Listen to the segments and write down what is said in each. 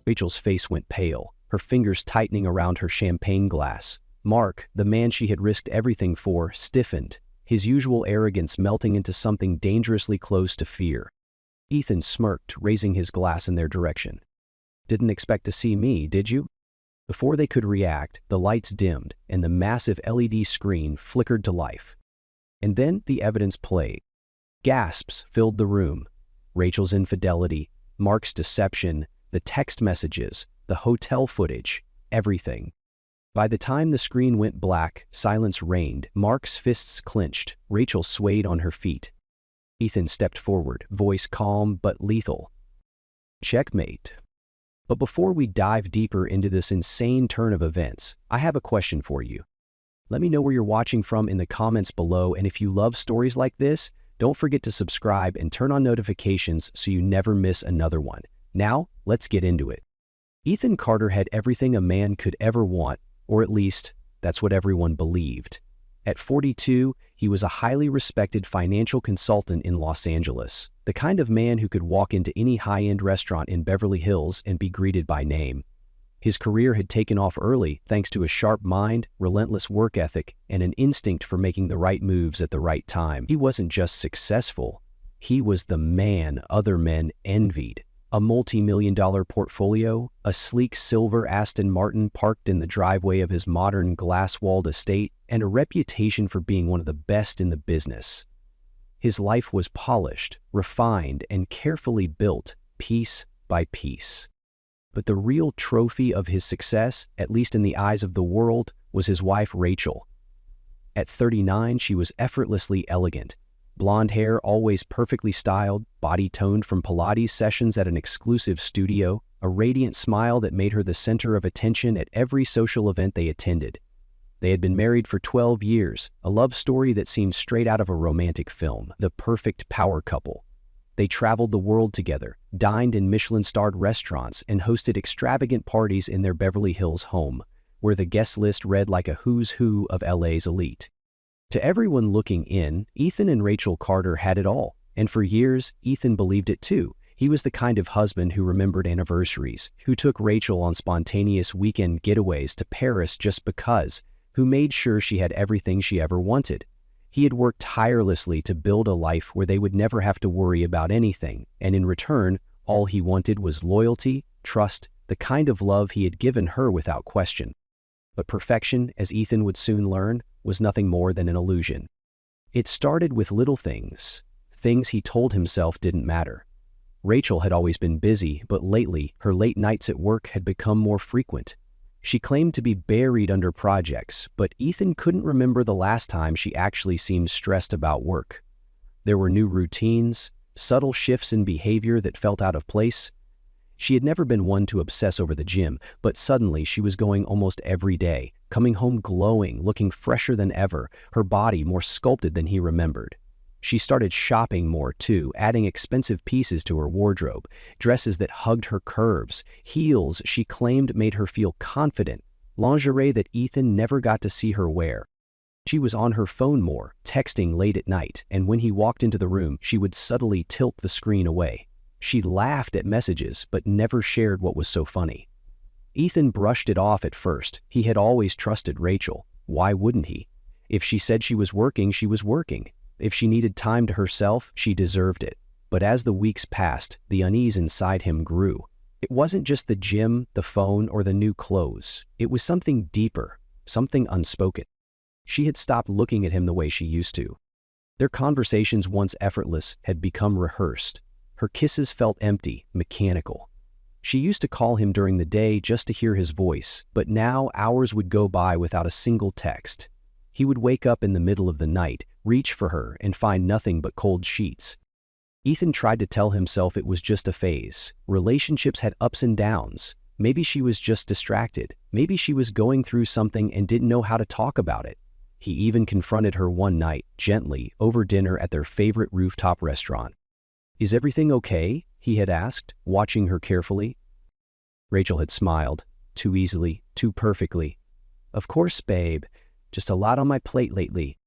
Rachel's face went pale, her fingers tightening around her champagne glass. Mark, the man she had risked everything for, stiffened, his usual arrogance melting into something dangerously close to fear. Ethan smirked, raising his glass in their direction. "Didn't expect to see me, did you?" Before they could react, the lights dimmed and the massive LED screen flickered to life. And then the evidence played. Gasps filled the room. Rachel's infidelity, Mark's deception, the text messages, the hotel footage, everything. By the time the screen went black, silence reigned. Mark's fists clenched. Rachel swayed on her feet. Ethan stepped forward, voice calm but lethal. "Checkmate. But before we dive deeper into this insane turn of events, I have a question for you. Let me know where you're watching from in the comments below, and if you love stories like this, don't forget to subscribe and turn on notifications so you never miss another one. Now, let's get into it." Ethan Carter had everything a man could ever want, or at least, that's what everyone believed. At 42, he was a highly respected financial consultant in Los Angeles, the kind of man who could walk into any high-end restaurant in Beverly Hills and be greeted by name. His career had taken off early thanks to a sharp mind, relentless work ethic, and an instinct for making the right moves at the right time. He wasn't just successful, he was the man other men envied. A multi-million-dollar portfolio, a sleek silver Aston Martin parked in the driveway of his modern glass-walled estate, and a reputation for being one of the best in the business. His life was polished, refined, and carefully built, piece by piece. But the real trophy of his success, at least in the eyes of the world, was his wife Rachel. At 39, she was effortlessly elegant. Blonde hair always perfectly styled, body toned from Pilates sessions at an exclusive studio, a radiant smile that made her the center of attention at every social event they attended. They had been married for 12 years, a love story that seemed straight out of a romantic film, the perfect power couple. They traveled the world together, dined in Michelin-starred restaurants, and hosted extravagant parties in their Beverly Hills home, where the guest list read like a who's who of LA's elite. To everyone looking in, Ethan and Rachel Carter had it all, and for years, Ethan believed it too. He was the kind of husband who remembered anniversaries, who took Rachel on spontaneous weekend getaways to Paris just because, who made sure she had everything she ever wanted. He had worked tirelessly to build a life where they would never have to worry about anything, and in return, all he wanted was loyalty, trust, the kind of love he had given her without question. But perfection, as Ethan would soon learn, was nothing more than an illusion. It started with little things he told himself didn't matter. Rachel had always been busy, but lately, her late nights at work had become more frequent. She claimed to be buried under projects, but Ethan couldn't remember the last time she actually seemed stressed about work. There were new routines, subtle shifts in behavior that felt out of place. She had never been one to obsess over the gym, but suddenly she was going almost every day, coming home glowing, looking fresher than ever, her body more sculpted than he remembered. She started shopping more too, adding expensive pieces to her wardrobe, dresses that hugged her curves, heels she claimed made her feel confident, lingerie that Ethan never got to see her wear. She was on her phone more, texting late at night, and when he walked into the room, she would subtly tilt the screen away. She laughed at messages, but never shared what was so funny. Ethan brushed it off at first. He had always trusted Rachel. Why wouldn't he? If she said she was working, she was working. If she needed time to herself, she deserved it. But as the weeks passed, the unease inside him grew. It wasn't just the gym, the phone, or the new clothes. It was something deeper, something unspoken. She had stopped looking at him the way she used to. Their conversations, once effortless, had become rehearsed. Her kisses felt empty, mechanical. She used to call him during the day just to hear his voice, but now hours would go by without a single text. He would wake up in the middle of the night, reach for her, and find nothing but cold sheets. Ethan tried to tell himself it was just a phase. Relationships had ups and downs. Maybe she was just distracted. Maybe she was going through something and didn't know how to talk about it. He even confronted her one night, gently, over dinner at their favorite rooftop restaurant. "Is everything okay?" he had asked, watching her carefully. Rachel had smiled, too easily, too perfectly. "Of course, babe. Just a lot on my plate lately."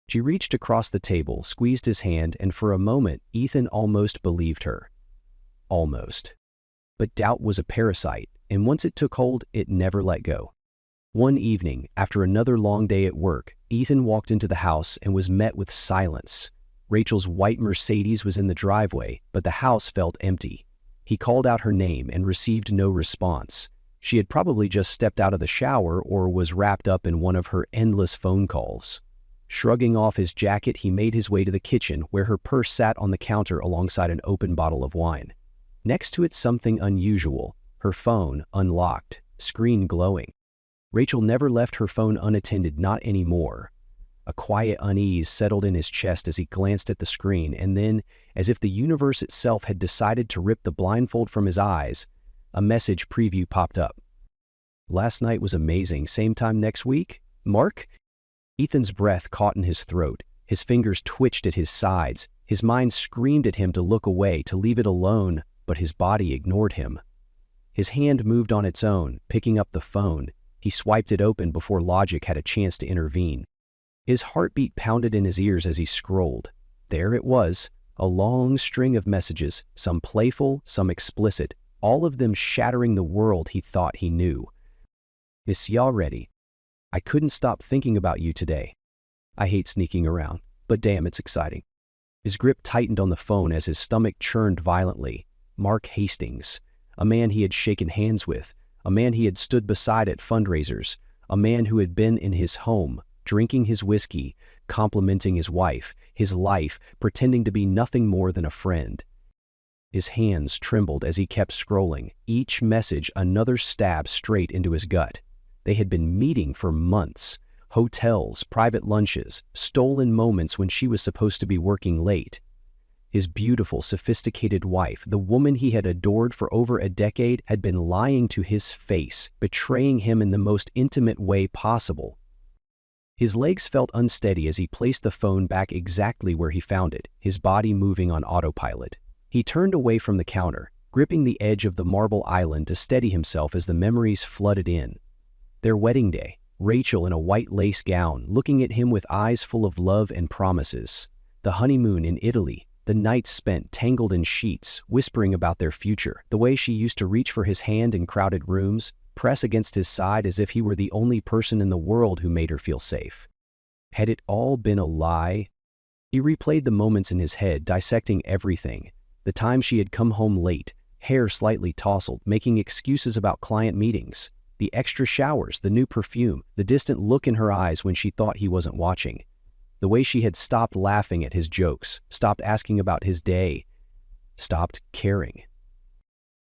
She reached across the table, squeezed his hand, and for a moment, Ethan almost believed her. Almost. But doubt was a parasite, and once it took hold, it never let go. One evening, after another long day at work, Ethan walked into the house and was met with silence. Rachel's white Mercedes was in the driveway, but the house felt empty. He called out her name and received no response. She had probably just stepped out of the shower or was wrapped up in one of her endless phone calls. Shrugging off his jacket, he made his way to the kitchen, where her purse sat on the counter alongside an open bottle of wine. Next to it, something unusual: her phone, unlocked, screen glowing. Rachel never left her phone unattended, not anymore. A quiet unease settled in his chest as he glanced at the screen, and then, as if the universe itself had decided to rip the blindfold from his eyes, a message preview popped up. "Last night was amazing. Same time next week? Mark?" Ethan's breath caught in his throat. His fingers twitched at his sides. His mind screamed at him to look away, to leave it alone, but his body ignored him. His hand moved on its own, picking up the phone. He swiped it open before logic had a chance to intervene. His heartbeat pounded in his ears as he scrolled. There it was, a long string of messages, some playful, some explicit, all of them shattering the world he thought he knew. "Miss ya ready? I couldn't stop thinking about you today. I hate sneaking around, but damn, it's exciting." His grip tightened on the phone as his stomach churned violently. Mark Hastings, a man he had shaken hands with, a man he had stood beside at fundraisers, a man who had been in his home, drinking his whiskey, complimenting his wife, his life, pretending to be nothing more than a friend. His hands trembled as he kept scrolling, each message another stab straight into his gut. They had been meeting for months. Hotels, private lunches, stolen moments when she was supposed to be working late. His beautiful, sophisticated wife, the woman he had adored for over a decade, had been lying to his face, betraying him in the most intimate way possible. His legs felt unsteady as he placed the phone back exactly where he found it, his body moving on autopilot. He turned away from the counter, gripping the edge of the marble island to steady himself as the memories flooded in. Their wedding day, Rachel in a white lace gown, looking at him with eyes full of love and promises. The honeymoon in Italy, the nights spent tangled in sheets, whispering about their future, the way she used to reach for his hand in crowded rooms, press against his side as if he were the only person in the world who made her feel safe. Had it all been a lie? He replayed the moments in his head, dissecting everything. The time she had come home late, hair slightly tousled, making excuses about client meetings. The extra showers, the new perfume, the distant look in her eyes when she thought he wasn't watching. The way she had stopped laughing at his jokes, stopped asking about his day, stopped caring.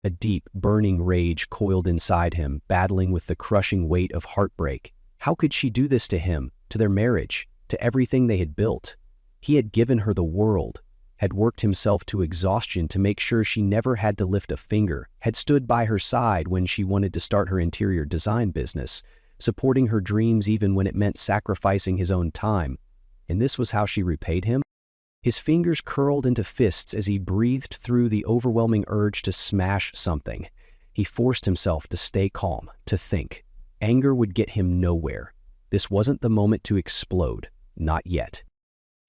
A deep, burning rage coiled inside him, battling with the crushing weight of heartbreak. How could she do this to him, to their marriage, to everything they had built? He had given her the world, had worked himself to exhaustion to make sure she never had to lift a finger, had stood by her side when she wanted to start her interior design business, supporting her dreams even when it meant sacrificing his own time. And this was how she repaid him? His fingers curled into fists as he breathed through the overwhelming urge to smash something. He forced himself to stay calm, to think. Anger would get him nowhere. This wasn't the moment to explode. Not yet.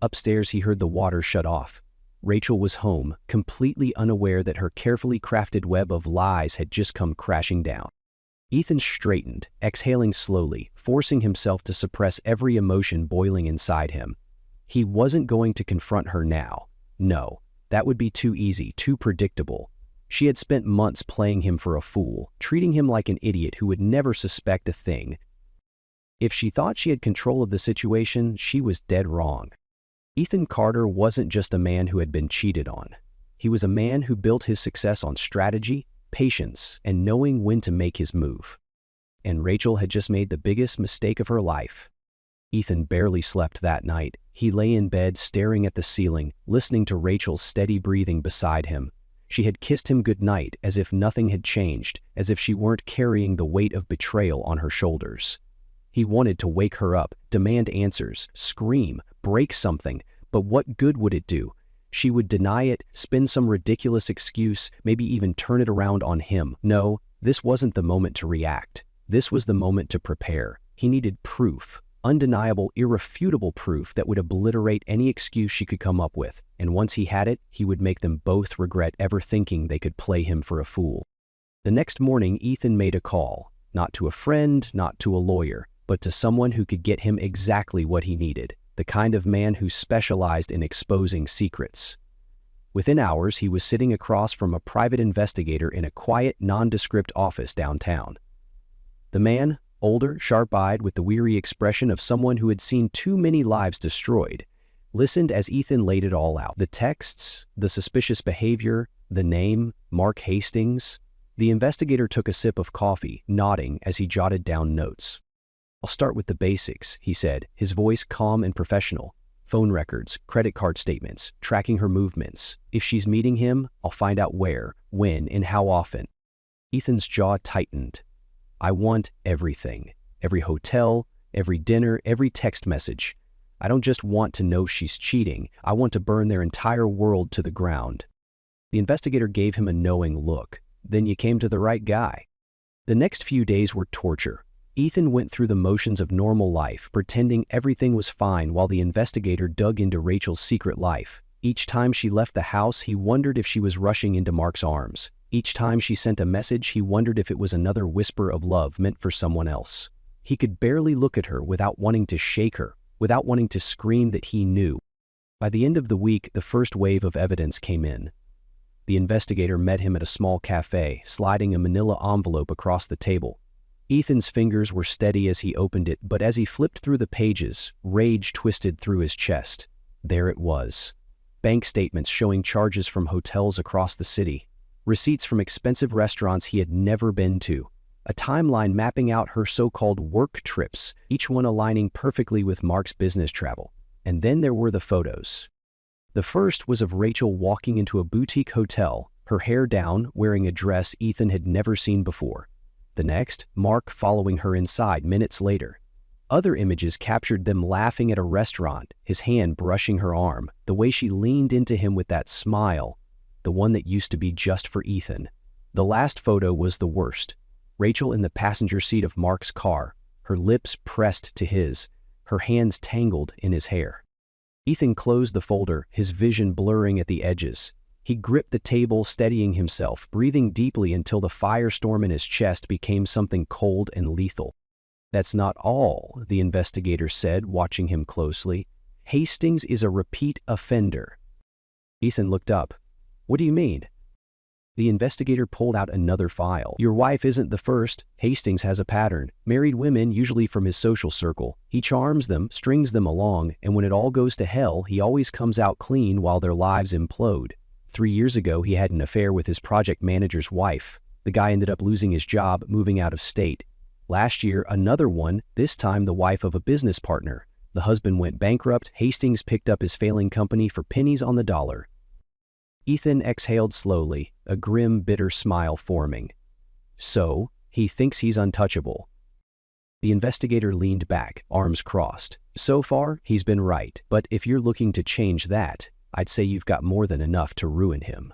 Upstairs, he heard the water shut off. Rachel was home, completely unaware that her carefully crafted web of lies had just come crashing down. Ethan straightened, exhaling slowly, forcing himself to suppress every emotion boiling inside him. He wasn't going to confront her now. No, that would be too easy, too predictable. She had spent months playing him for a fool, treating him like an idiot who would never suspect a thing. If she thought she had control of the situation, she was dead wrong. Ethan Carter wasn't just a man who had been cheated on. He was a man who built his success on strategy, patience, and knowing when to make his move. And Rachel had just made the biggest mistake of her life. Ethan barely slept that night. He lay in bed staring at the ceiling, listening to Rachel's steady breathing beside him. She had kissed him goodnight as if nothing had changed, as if she weren't carrying the weight of betrayal on her shoulders. He wanted to wake her up, demand answers, scream, break something, but what good would it do? She would deny it, spin some ridiculous excuse, maybe even turn it around on him. No, this wasn't the moment to react. This was the moment to prepare. He needed proof. Undeniable, irrefutable proof that would obliterate any excuse she could come up with, and once he had it, he would make them both regret ever thinking they could play him for a fool. The next morning, Ethan made a call, not to a friend, not to a lawyer, but to someone who could get him exactly what he needed, the kind of man who specialized in exposing secrets. Within hours, he was sitting across from a private investigator in a quiet, nondescript office downtown. The man, older, sharp-eyed, with the weary expression of someone who had seen too many lives destroyed, listened as Ethan laid it all out. The texts, the suspicious behavior, the name, Mark Hastings. The investigator took a sip of coffee, nodding as he jotted down notes. "I'll start with the basics," he said, his voice calm and professional. "Phone records, credit card statements, tracking her movements. If she's meeting him, I'll find out where, when, and how often." Ethan's jaw tightened. "I want everything. Every hotel, every dinner, every text message. I don't just want to know she's cheating. I want to burn their entire world to the ground." The investigator gave him a knowing look. "Then you came to the right guy." The next few days were torture. Ethan went through the motions of normal life, pretending everything was fine while the investigator dug into Rachel's secret life. Each time she left the house, he wondered if she was rushing into Mark's arms. Each time she sent a message, he wondered if it was another whisper of love meant for someone else. He could barely look at her without wanting to shake her, without wanting to scream that he knew. By the end of the week, the first wave of evidence came in. The investigator met him at a small cafe, sliding a manila envelope across the table. Ethan's fingers were steady as he opened it, but as he flipped through the pages, rage twisted through his chest. There it was. Bank statements showing charges from hotels across the city. Receipts from expensive restaurants he had never been to. A timeline mapping out her so-called work trips, each one aligning perfectly with Mark's business travel. And then there were the photos. The first was of Rachel walking into a boutique hotel, her hair down, wearing a dress Ethan had never seen before. The next, Mark following her inside minutes later. Other images captured them laughing at a restaurant, his hand brushing her arm, the way she leaned into him with that smile, the one that used to be just for Ethan. The last photo was the worst. Rachel in the passenger seat of Mark's car, her lips pressed to his, her hands tangled in his hair. Ethan closed the folder, his vision blurring at the edges. He gripped the table, steadying himself, breathing deeply until the firestorm in his chest became something cold and lethal. "That's not all," the investigator said, watching him closely. "Hastings is a repeat offender." Ethan looked up. "What do you mean?" The investigator pulled out another file. "Your wife isn't the first. Hastings has a pattern. Married women, usually from his social circle. He charms them, strings them along, and when it all goes to hell, he always comes out clean while their lives implode. 3 years ago, he had an affair with his project manager's wife. The guy ended up losing his job, moving out of state. Last year, another one, this time the wife of a business partner. The husband went bankrupt. Hastings picked up his failing company for pennies on the dollar." Ethan exhaled slowly, a grim, bitter smile forming. "So, he thinks he's untouchable." The investigator leaned back, arms crossed. "So far, he's been right, but if you're looking to change that, I'd say you've got more than enough to ruin him."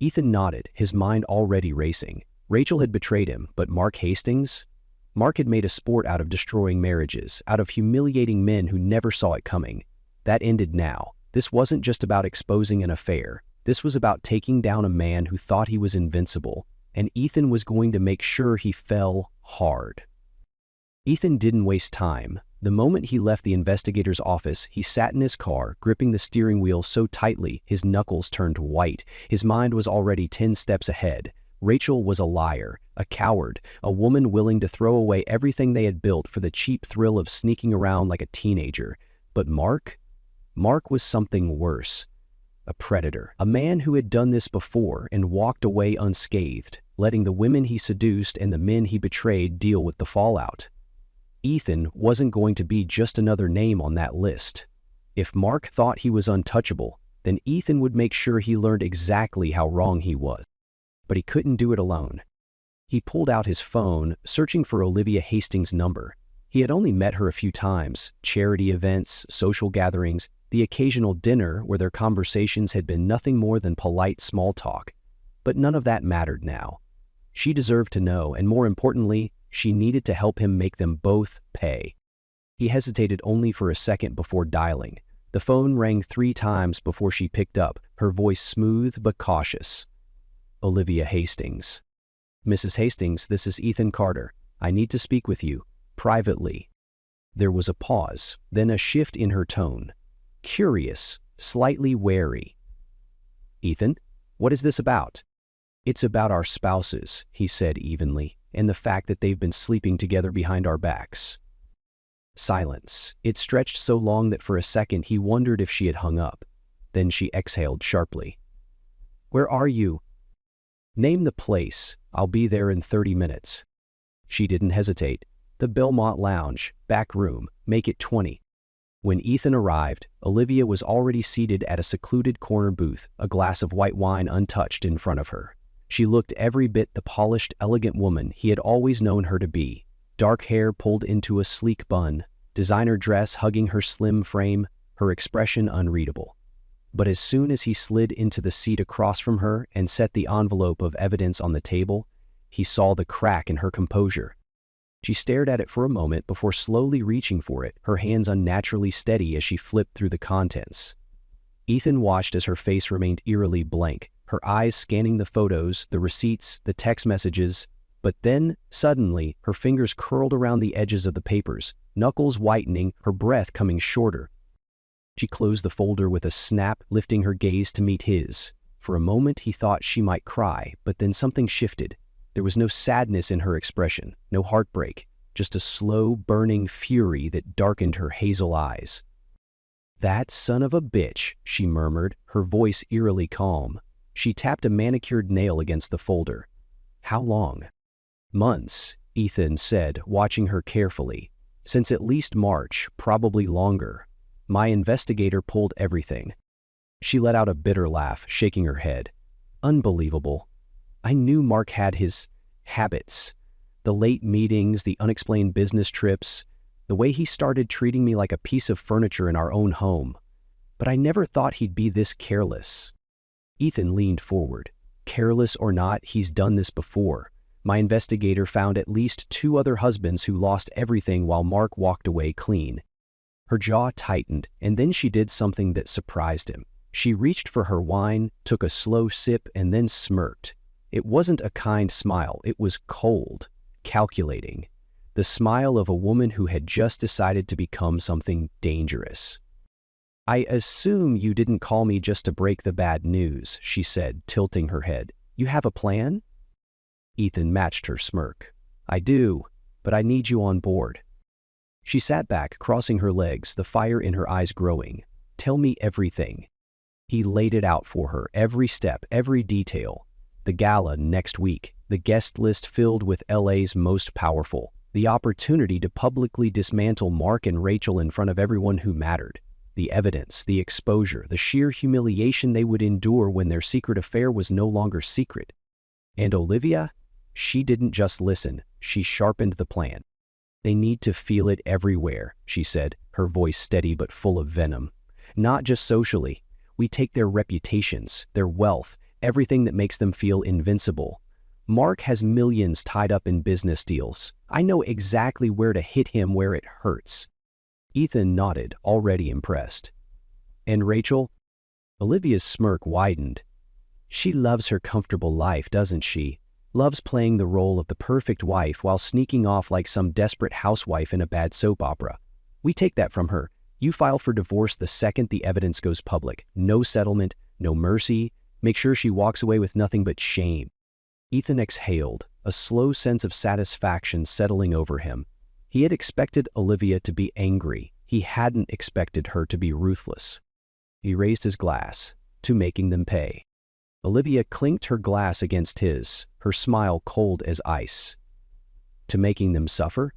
Ethan nodded, his mind already racing. Rachel had betrayed him, but Mark Hastings? Mark had made a sport out of destroying marriages, out of humiliating men who never saw it coming. That ended now. This wasn't just about exposing an affair. This was about taking down a man who thought he was invincible, and Ethan was going to make sure he fell hard. Ethan didn't waste time. The moment he left the investigator's office, he sat in his car, gripping the steering wheel so tightly his knuckles turned white. His mind was already 10 steps ahead. Rachel was a liar, a coward, a woman willing to throw away everything they had built for the cheap thrill of sneaking around like a teenager. But Mark? Mark was something worse. A predator, a man who had done this before and walked away unscathed, letting the women he seduced and the men he betrayed deal with the fallout. Ethan wasn't going to be just another name on that list. If Mark thought he was untouchable, then Ethan would make sure he learned exactly how wrong he was. But he couldn't do it alone. He pulled out his phone, searching for Olivia Hastings' number. He had only met her a few times, charity events, social gatherings, the occasional dinner where their conversations had been nothing more than polite small talk. But none of that mattered now. She deserved to know, and more importantly, she needed to help him make them both pay. He hesitated only for a second before dialing. The phone rang 3 times before she picked up, her voice smooth but cautious. "Olivia Hastings." "Mrs. Hastings, this is Ethan Carter. I need to speak with you, privately." There was a pause, then a shift in her tone. Curious, slightly wary. "Ethan, what is this about?" "It's about our spouses," he said evenly, "and the fact that they've been sleeping together behind our backs." Silence. It stretched so long that for a second he wondered if she had hung up. Then she exhaled sharply. "Where are you?" "Name the place. I'll be there in 30 minutes. She didn't hesitate. "The Belmont Lounge, back room, make it 20. When Ethan arrived, Olivia was already seated at a secluded corner booth, a glass of white wine untouched in front of her. She looked every bit the polished, elegant woman he had always known her to be. Dark hair pulled into a sleek bun, designer dress hugging her slim frame, her expression unreadable. But as soon as he slid into the seat across from her and set the envelope of evidence on the table, he saw the crack in her composure. She stared at it for a moment before slowly reaching for it, her hands unnaturally steady as she flipped through the contents. Ethan watched as her face remained eerily blank, her eyes scanning the photos, the receipts, the text messages. But then, suddenly, her fingers curled around the edges of the papers, knuckles whitening, her breath coming shorter. She closed the folder with a snap, lifting her gaze to meet his. For a moment he thought she might cry, but then something shifted. There was no sadness in her expression, no heartbreak, just a slow, burning fury that darkened her hazel eyes. "That son of a bitch," she murmured, her voice eerily calm. She tapped a manicured nail against the folder. "How long?" "Months," Ethan said, watching her carefully. "Since at least March, probably longer. My investigator pulled everything." She let out a bitter laugh, shaking her head. "Unbelievable. I knew Mark had his habits. The late meetings, the unexplained business trips, the way he started treating me like a piece of furniture in our own home. But I never thought he'd be this careless." Ethan leaned forward. "Careless or not, he's done this before. My investigator found at least 2 other husbands who lost everything while Mark walked away clean." Her jaw tightened, and then she did something that surprised him. She reached for her wine, took a slow sip, and then smirked. It wasn't a kind smile, it was cold, calculating. The smile of a woman who had just decided to become something dangerous. "I assume you didn't call me just to break the bad news," she said, tilting her head. "You have a plan?" Ethan matched her smirk. "I do, but I need you on board." She sat back, crossing her legs, the fire in her eyes growing. "Tell me everything." He laid it out for her, every step, every detail. The gala next week, the guest list filled with LA's most powerful, the opportunity to publicly dismantle Mark and Rachel in front of everyone who mattered, the evidence, the exposure, the sheer humiliation they would endure when their secret affair was no longer secret. And Olivia? She didn't just listen, she sharpened the plan. "They need to feel it everywhere," she said, her voice steady but full of venom. "Not just socially. We take their reputations, their wealth, everything that makes them feel invincible. Mark has millions tied up in business deals. I know exactly where to hit him where it hurts." Ethan nodded, already impressed. "And Rachel?" Olivia's smirk widened. "She loves her comfortable life, doesn't she? Loves playing the role of the perfect wife while sneaking off like some desperate housewife in a bad soap opera. We take that from her. You file for divorce the second the evidence goes public. No settlement, no mercy. Make sure she walks away with nothing but shame." Ethan exhaled, a slow sense of satisfaction settling over him. He had expected Olivia to be angry. He hadn't expected her to be ruthless. He raised his glass, "To making them pay." Olivia clinked her glass against his, her smile cold as ice. "To making them suffer?"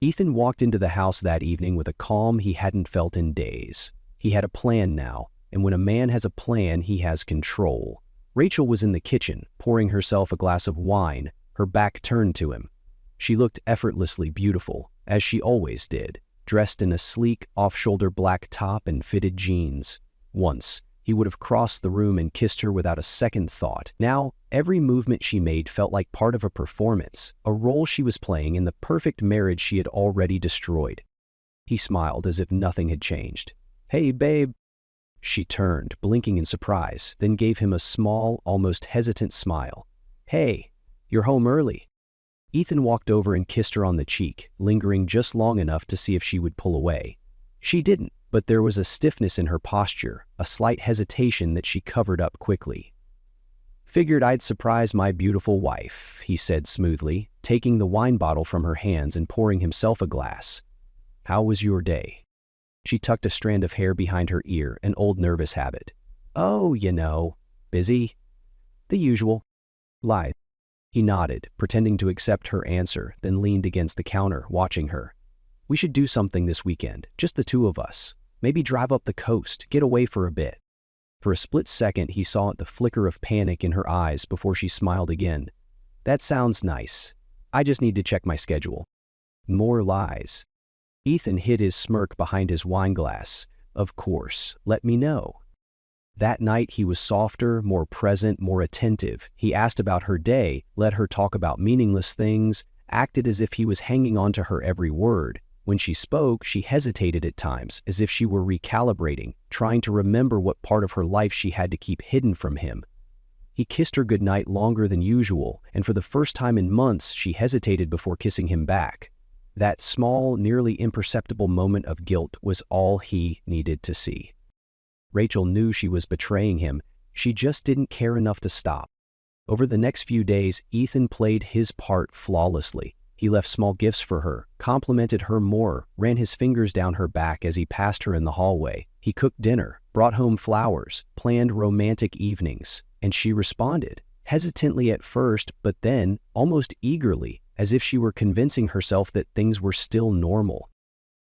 Ethan walked into the house that evening with a calm he hadn't felt in days. He had a plan now, and when a man has a plan, he has control. Rachel was in the kitchen, pouring herself a glass of wine, her back turned to him. She looked effortlessly beautiful, as she always did, dressed in a sleek, off-shoulder black top and fitted jeans. Once, he would have crossed the room and kissed her without a second thought. Now, every movement she made felt like part of a performance, a role she was playing in the perfect marriage she had already destroyed. He smiled as if nothing had changed. "Hey, babe." She turned, blinking in surprise, then gave him a small, almost hesitant smile. "Hey." You're home early." Ethan walked over and kissed her on the cheek, lingering just long enough to see if she would pull away. She didn't, but there was a stiffness in her posture, a slight hesitation that she covered up quickly. "Figured I'd surprise my beautiful wife," he said smoothly, taking the wine bottle from her hands and pouring himself a glass. "How was your day?" She tucked a strand of hair behind her ear, an old nervous habit. "Oh, busy. The usual." Lied. He nodded, pretending to accept her answer, then leaned against the counter, watching her. "We should do something this weekend, just the two of us. Maybe drive up the coast, get away for a bit." For a split second, he saw the flicker of panic in her eyes before she smiled again. "That sounds nice. I just need to check my schedule." More lies. Ethan hid his smirk behind his wine glass. "Of course, let me know." That night he was softer, more present, more attentive. He asked about her day, let her talk about meaningless things, acted as if he was hanging on to her every word. When she spoke, she hesitated at times, as if she were recalibrating, trying to remember what part of her life she had to keep hidden from him. He kissed her goodnight longer than usual, and for the first time in months she hesitated before kissing him back. That small, nearly imperceptible moment of guilt was all he needed to see. Rachel knew she was betraying him. She just didn't care enough to stop. Over the next few days, Ethan played his part flawlessly. He left small gifts for her, complimented her more, ran his fingers down her back as he passed her in the hallway. He cooked dinner, brought home flowers, planned romantic evenings, and she responded, hesitantly at first, but then, almost eagerly, as if she were convincing herself that things were still normal.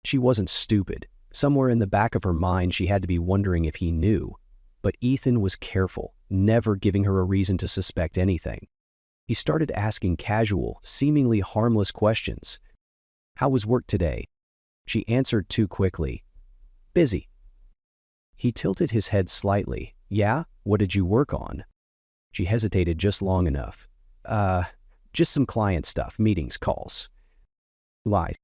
She wasn't stupid. Somewhere in the back of her mind, she had to be wondering if he knew. But Ethan was careful, never giving her a reason to suspect anything. He started asking casual, seemingly harmless questions. "How was work today?" She answered too quickly. "Busy." He tilted his head slightly. "Yeah? What did you work on?" She hesitated just long enough. Just some client stuff, meetings, calls." Lies.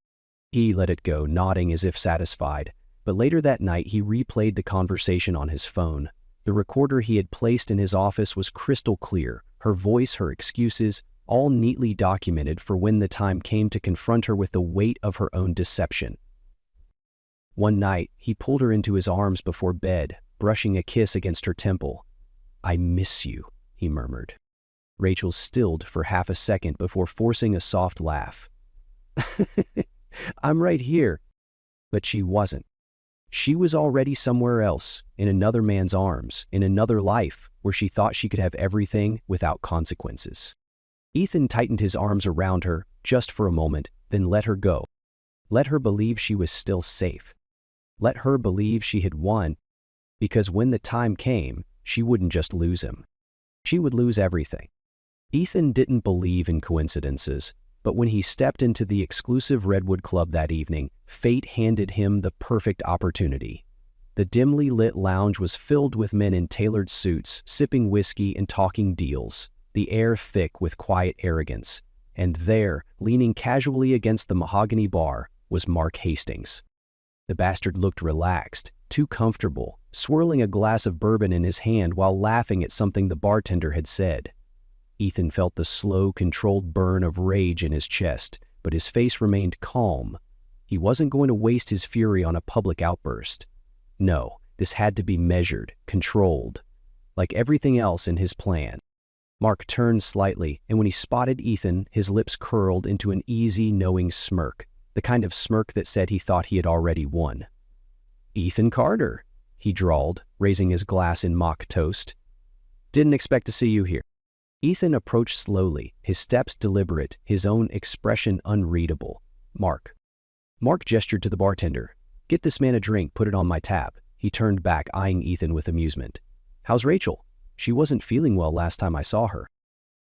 He let it go, nodding as if satisfied. But later that night, he replayed the conversation on his phone. The recorder he had placed in his office was crystal clear, her voice, her excuses, all neatly documented for when the time came to confront her with the weight of her own deception. One night, he pulled her into his arms before bed, brushing a kiss against her temple. "I miss you," he murmured. Rachel stilled for half a second before forcing a soft laugh. "I'm right here." But she wasn't. She was already somewhere else, in another man's arms, in another life, where she thought she could have everything without consequences. Ethan tightened his arms around her, just for a moment, then let her go. Let her believe she was still safe. Let her believe she had won, because when the time came, she wouldn't just lose him. She would lose everything. Ethan didn't believe in coincidences, but when he stepped into the exclusive Redwood Club that evening, fate handed him the perfect opportunity. The dimly lit lounge was filled with men in tailored suits, sipping whiskey and talking deals, the air thick with quiet arrogance. And there, leaning casually against the mahogany bar, was Mark Hastings. The bastard looked relaxed, too comfortable, swirling a glass of bourbon in his hand while laughing at something the bartender had said. Ethan felt the slow, controlled burn of rage in his chest, but his face remained calm. He wasn't going to waste his fury on a public outburst. No, this had to be measured, controlled, like everything else in his plan. Mark turned slightly, and when he spotted Ethan, his lips curled into an easy, knowing smirk, the kind of smirk that said he thought he had already won. "Ethan Carter," he drawled, raising his glass in mock toast. "Didn't expect to see you here." Ethan approached slowly, his steps deliberate, his own expression unreadable. "Mark." Mark gestured to the bartender. "Get this man a drink, put it on my tab." He turned back, eyeing Ethan with amusement. "How's Rachel? She wasn't feeling well last time I saw her."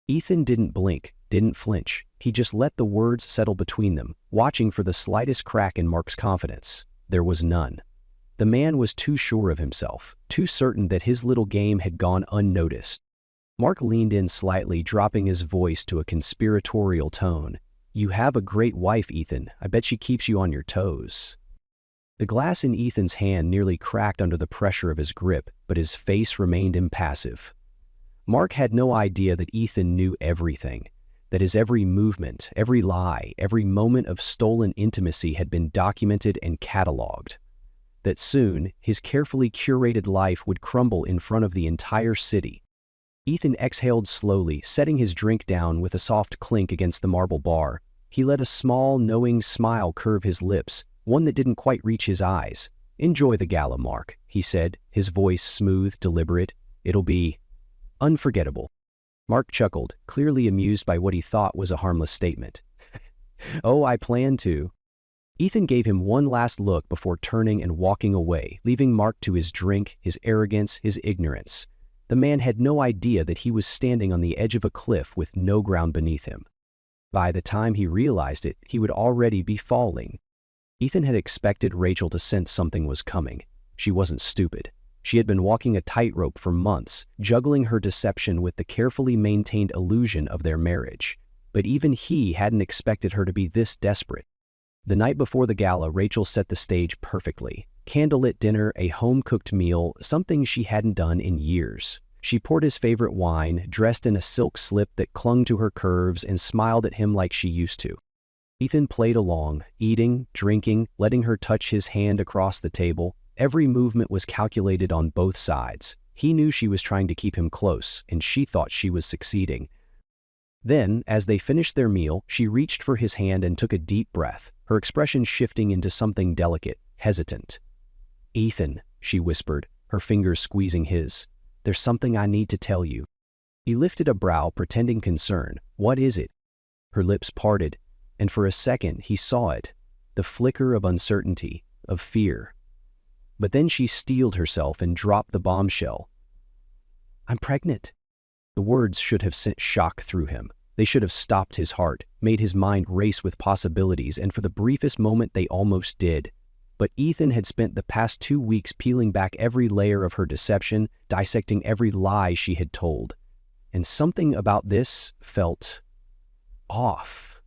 Ethan didn't blink, didn't flinch. He just let the words settle between them, watching for the slightest crack in Mark's confidence. There was none. The man was too sure of himself, too certain that his little game had gone unnoticed. Mark leaned in slightly, dropping his voice to a conspiratorial tone. "You have a great wife, Ethan. I bet she keeps you on your toes." The glass in Ethan's hand nearly cracked under the pressure of his grip, but his face remained impassive. Mark had no idea that Ethan knew everything, that his every movement, every lie, every moment of stolen intimacy had been documented and cataloged. That soon, his carefully curated life would crumble in front of the entire city. Ethan exhaled slowly, setting his drink down with a soft clink against the marble bar. He let a small, knowing smile curve his lips, one that didn't quite reach his eyes. "Enjoy the gala, Mark," he said, his voice smooth, deliberate. "It'll be unforgettable." Mark chuckled, clearly amused by what he thought was a harmless statement. "Oh, I plan to." Ethan gave him one last look before turning and walking away, leaving Mark to his drink, his arrogance, his ignorance. The man had no idea that he was standing on the edge of a cliff with no ground beneath him. By the time he realized it, he would already be falling. Ethan had expected Rachel to sense something was coming. She wasn't stupid. She had been walking a tightrope for months, juggling her deception with the carefully maintained illusion of their marriage. But even he hadn't expected her to be this desperate. The night before the gala, Rachel set the stage perfectly. Candlelit dinner, a home-cooked meal, something she hadn't done in years. She poured his favorite wine, dressed in a silk slip that clung to her curves, and smiled at him like she used to. Ethan played along, eating, drinking, letting her touch his hand across the table. Every movement was calculated on both sides. He knew she was trying to keep him close, and she thought she was succeeding. Then, as they finished their meal, she reached for his hand and took a deep breath, her expression shifting into something delicate, hesitant. "Ethan," she whispered, her fingers squeezing his. "There's something I need to tell you." He lifted a brow, pretending concern. "What is it?" Her lips parted, and for a second he saw it, the flicker of uncertainty, of fear. But then she steeled herself and dropped the bombshell. "I'm pregnant." The words should have sent shock through him. They should have stopped his heart, made his mind race with possibilities, and for the briefest moment they almost did. But Ethan had spent the past 2 weeks peeling back every layer of her deception, dissecting every lie she had told. And something about this felt off.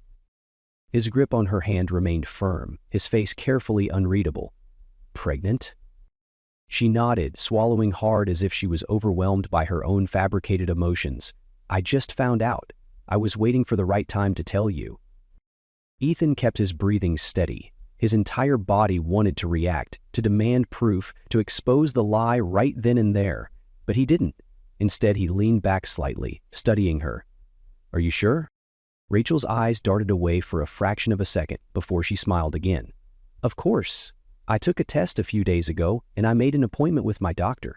His grip on her hand remained firm, his face carefully unreadable. "Pregnant?" She nodded, swallowing hard as if she was overwhelmed by her own fabricated emotions. "I just found out. I was waiting for the right time to tell you." Ethan kept his breathing steady. His entire body wanted to react, to demand proof, to expose the lie right then and there. But he didn't. Instead, he leaned back slightly, studying her. "Are you sure?" Rachel's eyes darted away for a fraction of a second before she smiled again. "Of course. I took a test a few days ago, and I made an appointment with my doctor."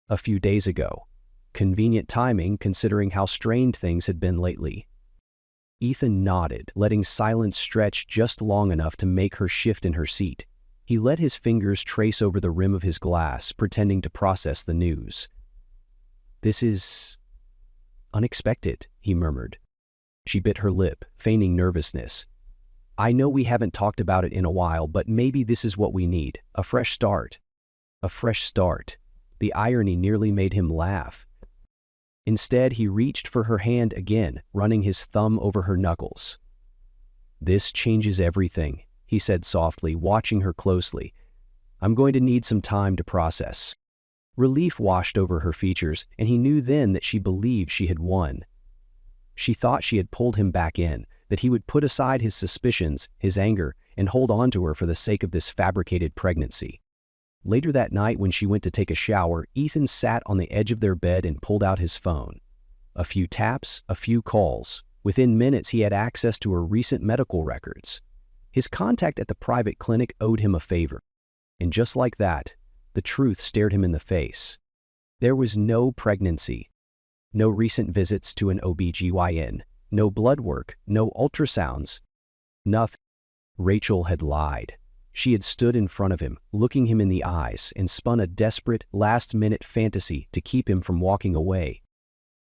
A few days ago. Convenient timing, considering how strained things had been lately. Ethan nodded, letting silence stretch just long enough to make her shift in her seat. He let his fingers trace over the rim of his glass, pretending to process the news. "This is unexpected," he murmured. She bit her lip, feigning nervousness. "I know we haven't talked about it in a while, but maybe this is what we need. A fresh start." A fresh start. The irony nearly made him laugh. Instead, he reached for her hand again, running his thumb over her knuckles. "This changes everything," he said softly, watching her closely. "I'm going to need some time to process." Relief washed over her features, and he knew then that she believed she had won. She thought she had pulled him back in, that he would put aside his suspicions, his anger, and hold on to her for the sake of this fabricated pregnancy. Later that night, when she went to take a shower, Ethan sat on the edge of their bed and pulled out his phone. A few taps, a few calls. Within minutes, he had access to her recent medical records. His contact at the private clinic owed him a favor. And just like that, the truth stared him in the face. There was no pregnancy. No recent visits to an OB/GYN. No blood work, no ultrasounds. Nothing. Rachel had lied. She had stood in front of him, looking him in the eyes, and spun a desperate, last-minute fantasy to keep him from walking away.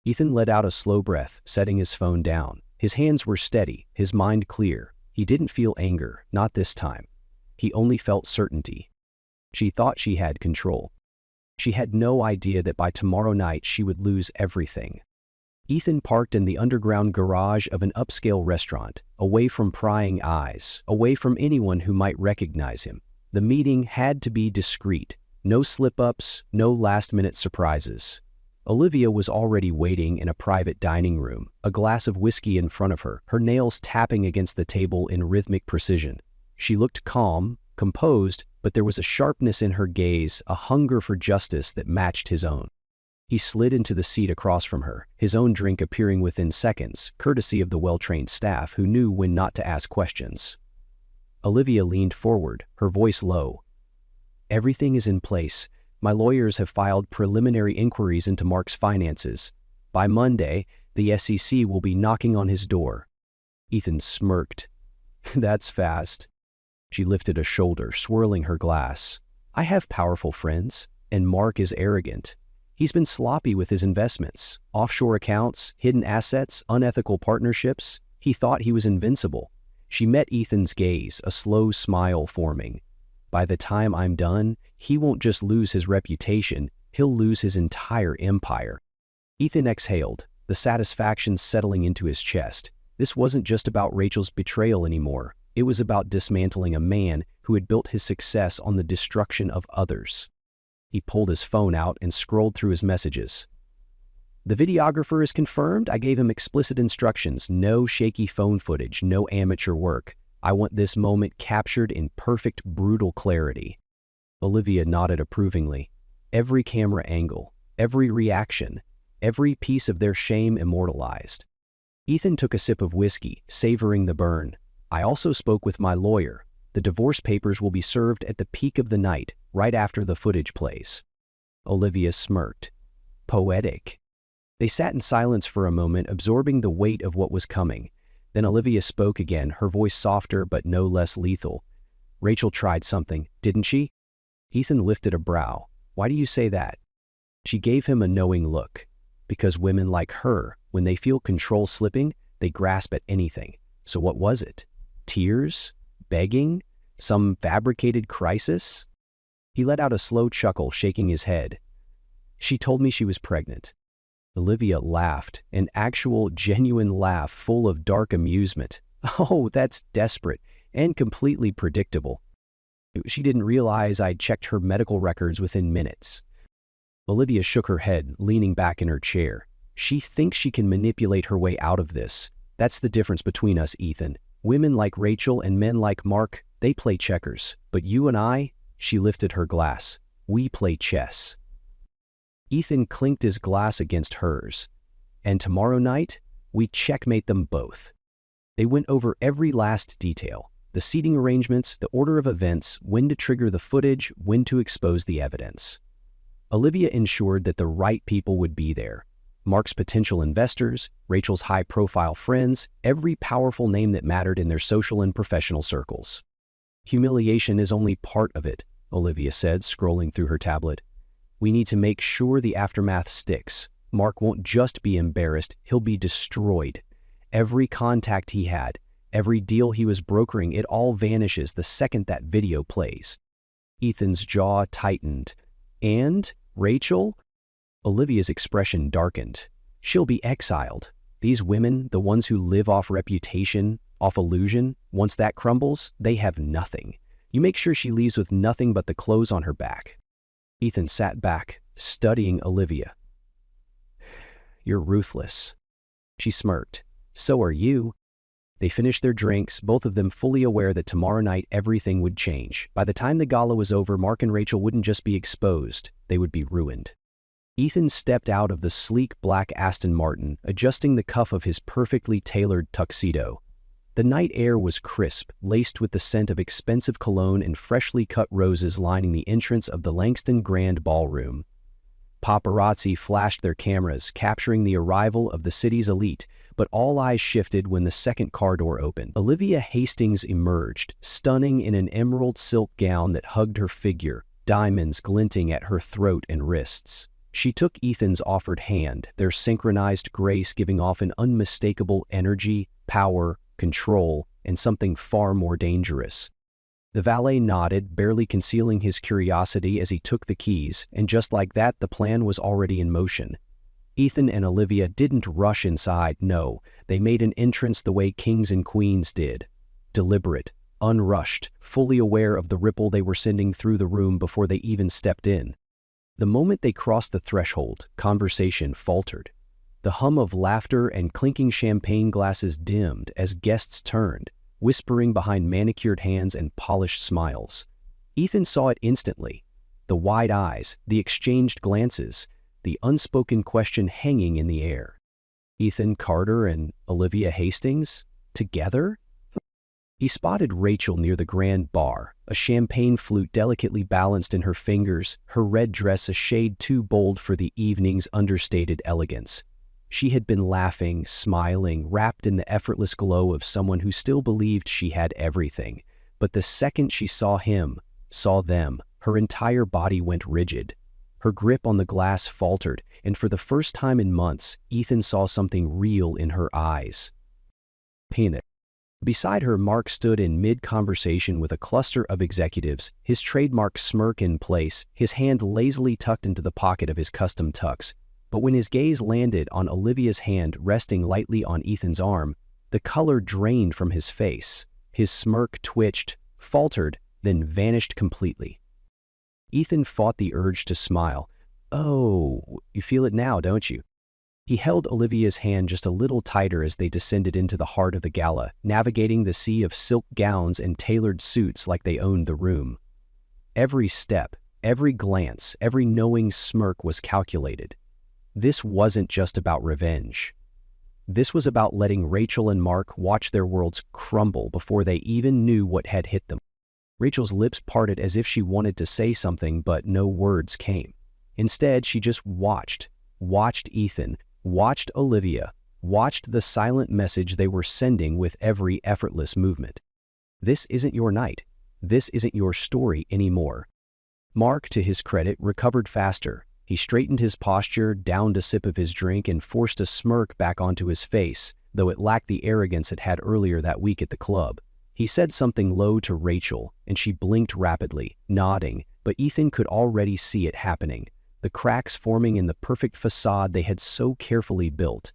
Ethan let out a slow breath, setting his phone down. His hands were steady, his mind clear. He didn't feel anger, not this time. He only felt certainty. She thought she had control. She had no idea that by tomorrow night she would lose everything. Ethan parked in the underground garage of an upscale restaurant, away from prying eyes, away from anyone who might recognize him. The meeting had to be discreet. No slip-ups, no last-minute surprises. Olivia was already waiting in a private dining room, a glass of whiskey in front of her, her nails tapping against the table in rhythmic precision. She looked calm, composed, but there was a sharpness in her gaze, a hunger for justice that matched his own. He slid into the seat across from her, his own drink appearing within seconds, courtesy of the well-trained staff who knew when not to ask questions. Olivia leaned forward, her voice low. "Everything is in place. My lawyers have filed preliminary inquiries into Mark's finances. By Monday, the SEC will be knocking on his door." Ethan smirked. "That's fast." She lifted a shoulder, swirling her glass. "I have powerful friends, and Mark is arrogant. He's been sloppy with his investments, offshore accounts, hidden assets, unethical partnerships. He thought he was invincible." She met Ethan's gaze, a slow smile forming. "By the time I'm done, he won't just lose his reputation, he'll lose his entire empire." Ethan exhaled, the satisfaction settling into his chest. This wasn't just about Rachel's betrayal anymore. It was about dismantling a man who had built his success on the destruction of others. He pulled his phone out and scrolled through his messages. "The videographer is confirmed. I gave him explicit instructions. No shaky phone footage, no amateur work. I want this moment captured in perfect, brutal clarity." Olivia nodded approvingly. Every camera angle, every reaction, every piece of their shame immortalized. Ethan took a sip of whiskey, savoring the burn. "I also spoke with my lawyer. The divorce papers will be served at the peak of the night, right after the footage plays." Olivia smirked. "Poetic." They sat in silence for a moment, absorbing the weight of what was coming. Then Olivia spoke again, her voice softer but no less lethal. "Rachel tried something, didn't she?" Ethan lifted a brow. "Why do you say that?" She gave him a knowing look. "Because women like her, when they feel control slipping, they grasp at anything. So what was it? Tears? Begging? Some fabricated crisis?" He let out a slow chuckle, shaking his head. "She told me she was pregnant." Olivia laughed, an actual, genuine laugh full of dark amusement. "Oh, that's desperate and completely predictable. She didn't realize I'd checked her medical records within minutes." Olivia shook her head, leaning back in her chair. "She thinks she can manipulate her way out of this. That's the difference between us, Ethan. Women like Rachel and men like Mark, they play checkers. But you and I," she lifted her glass, "we play chess." Ethan clinked his glass against hers. "And tomorrow night, we checkmate them both." They went over every last detail. The seating arrangements, the order of events, when to trigger the footage, when to expose the evidence. Olivia ensured that the right people would be there. Mark's potential investors, Rachel's high-profile friends, every powerful name that mattered in their social and professional circles. "Humiliation is only part of it," Olivia said, scrolling through her tablet. "We need to make sure the aftermath sticks. Mark won't just be embarrassed, he'll be destroyed. Every contact he had, every deal he was brokering, it all vanishes the second that video plays." Ethan's jaw tightened. "And Rachel?" Olivia's expression darkened. "She'll be exiled. These women, the ones who live off reputation, off illusion, once that crumbles, they have nothing. You make sure she leaves with nothing but the clothes on her back." Ethan sat back, studying Olivia. "You're ruthless." She smirked. "So are you." They finished their drinks, both of them fully aware that tomorrow night everything would change. By the time the gala was over, Mark and Rachel wouldn't just be exposed, they would be ruined. Ethan stepped out of the sleek black Aston Martin, adjusting the cuff of his perfectly tailored tuxedo. The night air was crisp, laced with the scent of expensive cologne and freshly cut roses lining the entrance of the Langston Grand Ballroom. Paparazzi flashed their cameras, capturing the arrival of the city's elite, but all eyes shifted when the second car door opened. Olivia Hastings emerged, stunning in an emerald silk gown that hugged her figure, diamonds glinting at her throat and wrists. She took Ethan's offered hand, their synchronized grace giving off an unmistakable energy, power, control, and something far more dangerous. The valet nodded, barely concealing his curiosity as he took the keys, and just like that, the plan was already in motion. Ethan and Olivia didn't rush inside, no. They made an entrance the way kings and queens did. Deliberate, unrushed, fully aware of the ripple they were sending through the room before they even stepped in. The moment they crossed the threshold, conversation faltered. The hum of laughter and clinking champagne glasses dimmed as guests turned, whispering behind manicured hands and polished smiles. Ethan saw it instantly. The wide eyes, the exchanged glances, the unspoken question hanging in the air. Ethan Carter and Olivia Hastings? Together? He spotted Rachel near the grand bar, a champagne flute delicately balanced in her fingers, her red dress a shade too bold for the evening's understated elegance. She had been laughing, smiling, wrapped in the effortless glow of someone who still believed she had everything. But the second she saw him, saw them, her entire body went rigid. Her grip on the glass faltered, and for the first time in months, Ethan saw something real in her eyes. Peanut. Beside her, Mark stood in mid-conversation with a cluster of executives, his trademark smirk in place, his hand lazily tucked into the pocket of his custom tux. But when his gaze landed on Olivia's hand resting lightly on Ethan's arm, the color drained from his face. His smirk twitched, faltered, then vanished completely. Ethan fought the urge to smile. "Oh, you feel it now, don't you?" He held Olivia's hand just a little tighter as they descended into the heart of the gala, navigating the sea of silk gowns and tailored suits like they owned the room. Every step, every glance, every knowing smirk was calculated. This wasn't just about revenge. This was about letting Rachel and Mark watch their worlds crumble before they even knew what had hit them. Rachel's lips parted as if she wanted to say something, but no words came. Instead, she just watched Ethan, watched Olivia, watched the silent message they were sending with every effortless movement. This isn't your night. This isn't your story anymore. Mark, to his credit, recovered faster. He straightened his posture, downed a sip of his drink, and forced a smirk back onto his face, though it lacked the arrogance it had earlier that week at the club. He said something low to Rachel, and she blinked rapidly, nodding, but Ethan could already see it happening. The cracks forming in the perfect facade they had so carefully built.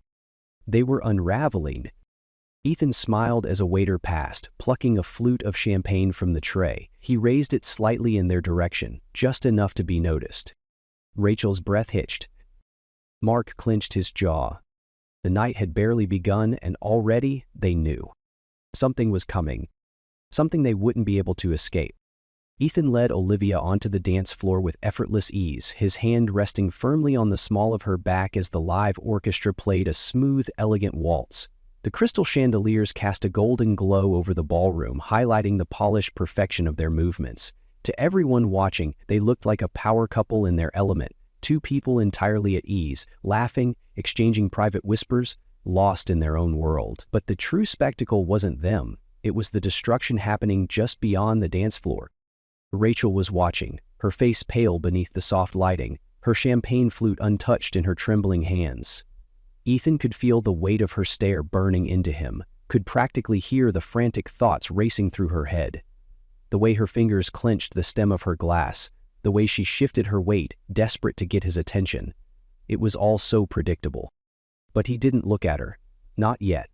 They were unraveling. Ethan smiled as a waiter passed, plucking a flute of champagne from the tray. He raised it slightly in their direction, just enough to be noticed. Rachel's breath hitched. Mark clenched his jaw. The night had barely begun, and already they knew. Something was coming. Something they wouldn't be able to escape. Ethan led Olivia onto the dance floor with effortless ease, his hand resting firmly on the small of her back as the live orchestra played a smooth, elegant waltz. The crystal chandeliers cast a golden glow over the ballroom, highlighting the polished perfection of their movements. To everyone watching, they looked like a power couple in their element, two people entirely at ease, laughing, exchanging private whispers, lost in their own world. But the true spectacle wasn't them. It was the destruction happening just beyond the dance floor. Rachel was watching, her face pale beneath the soft lighting, her champagne flute untouched in her trembling hands. Ethan could feel the weight of her stare burning into him, could practically hear the frantic thoughts racing through her head. The way her fingers clenched the stem of her glass, the way she shifted her weight, desperate to get his attention. It was all so predictable. But he didn't look at her. Not yet.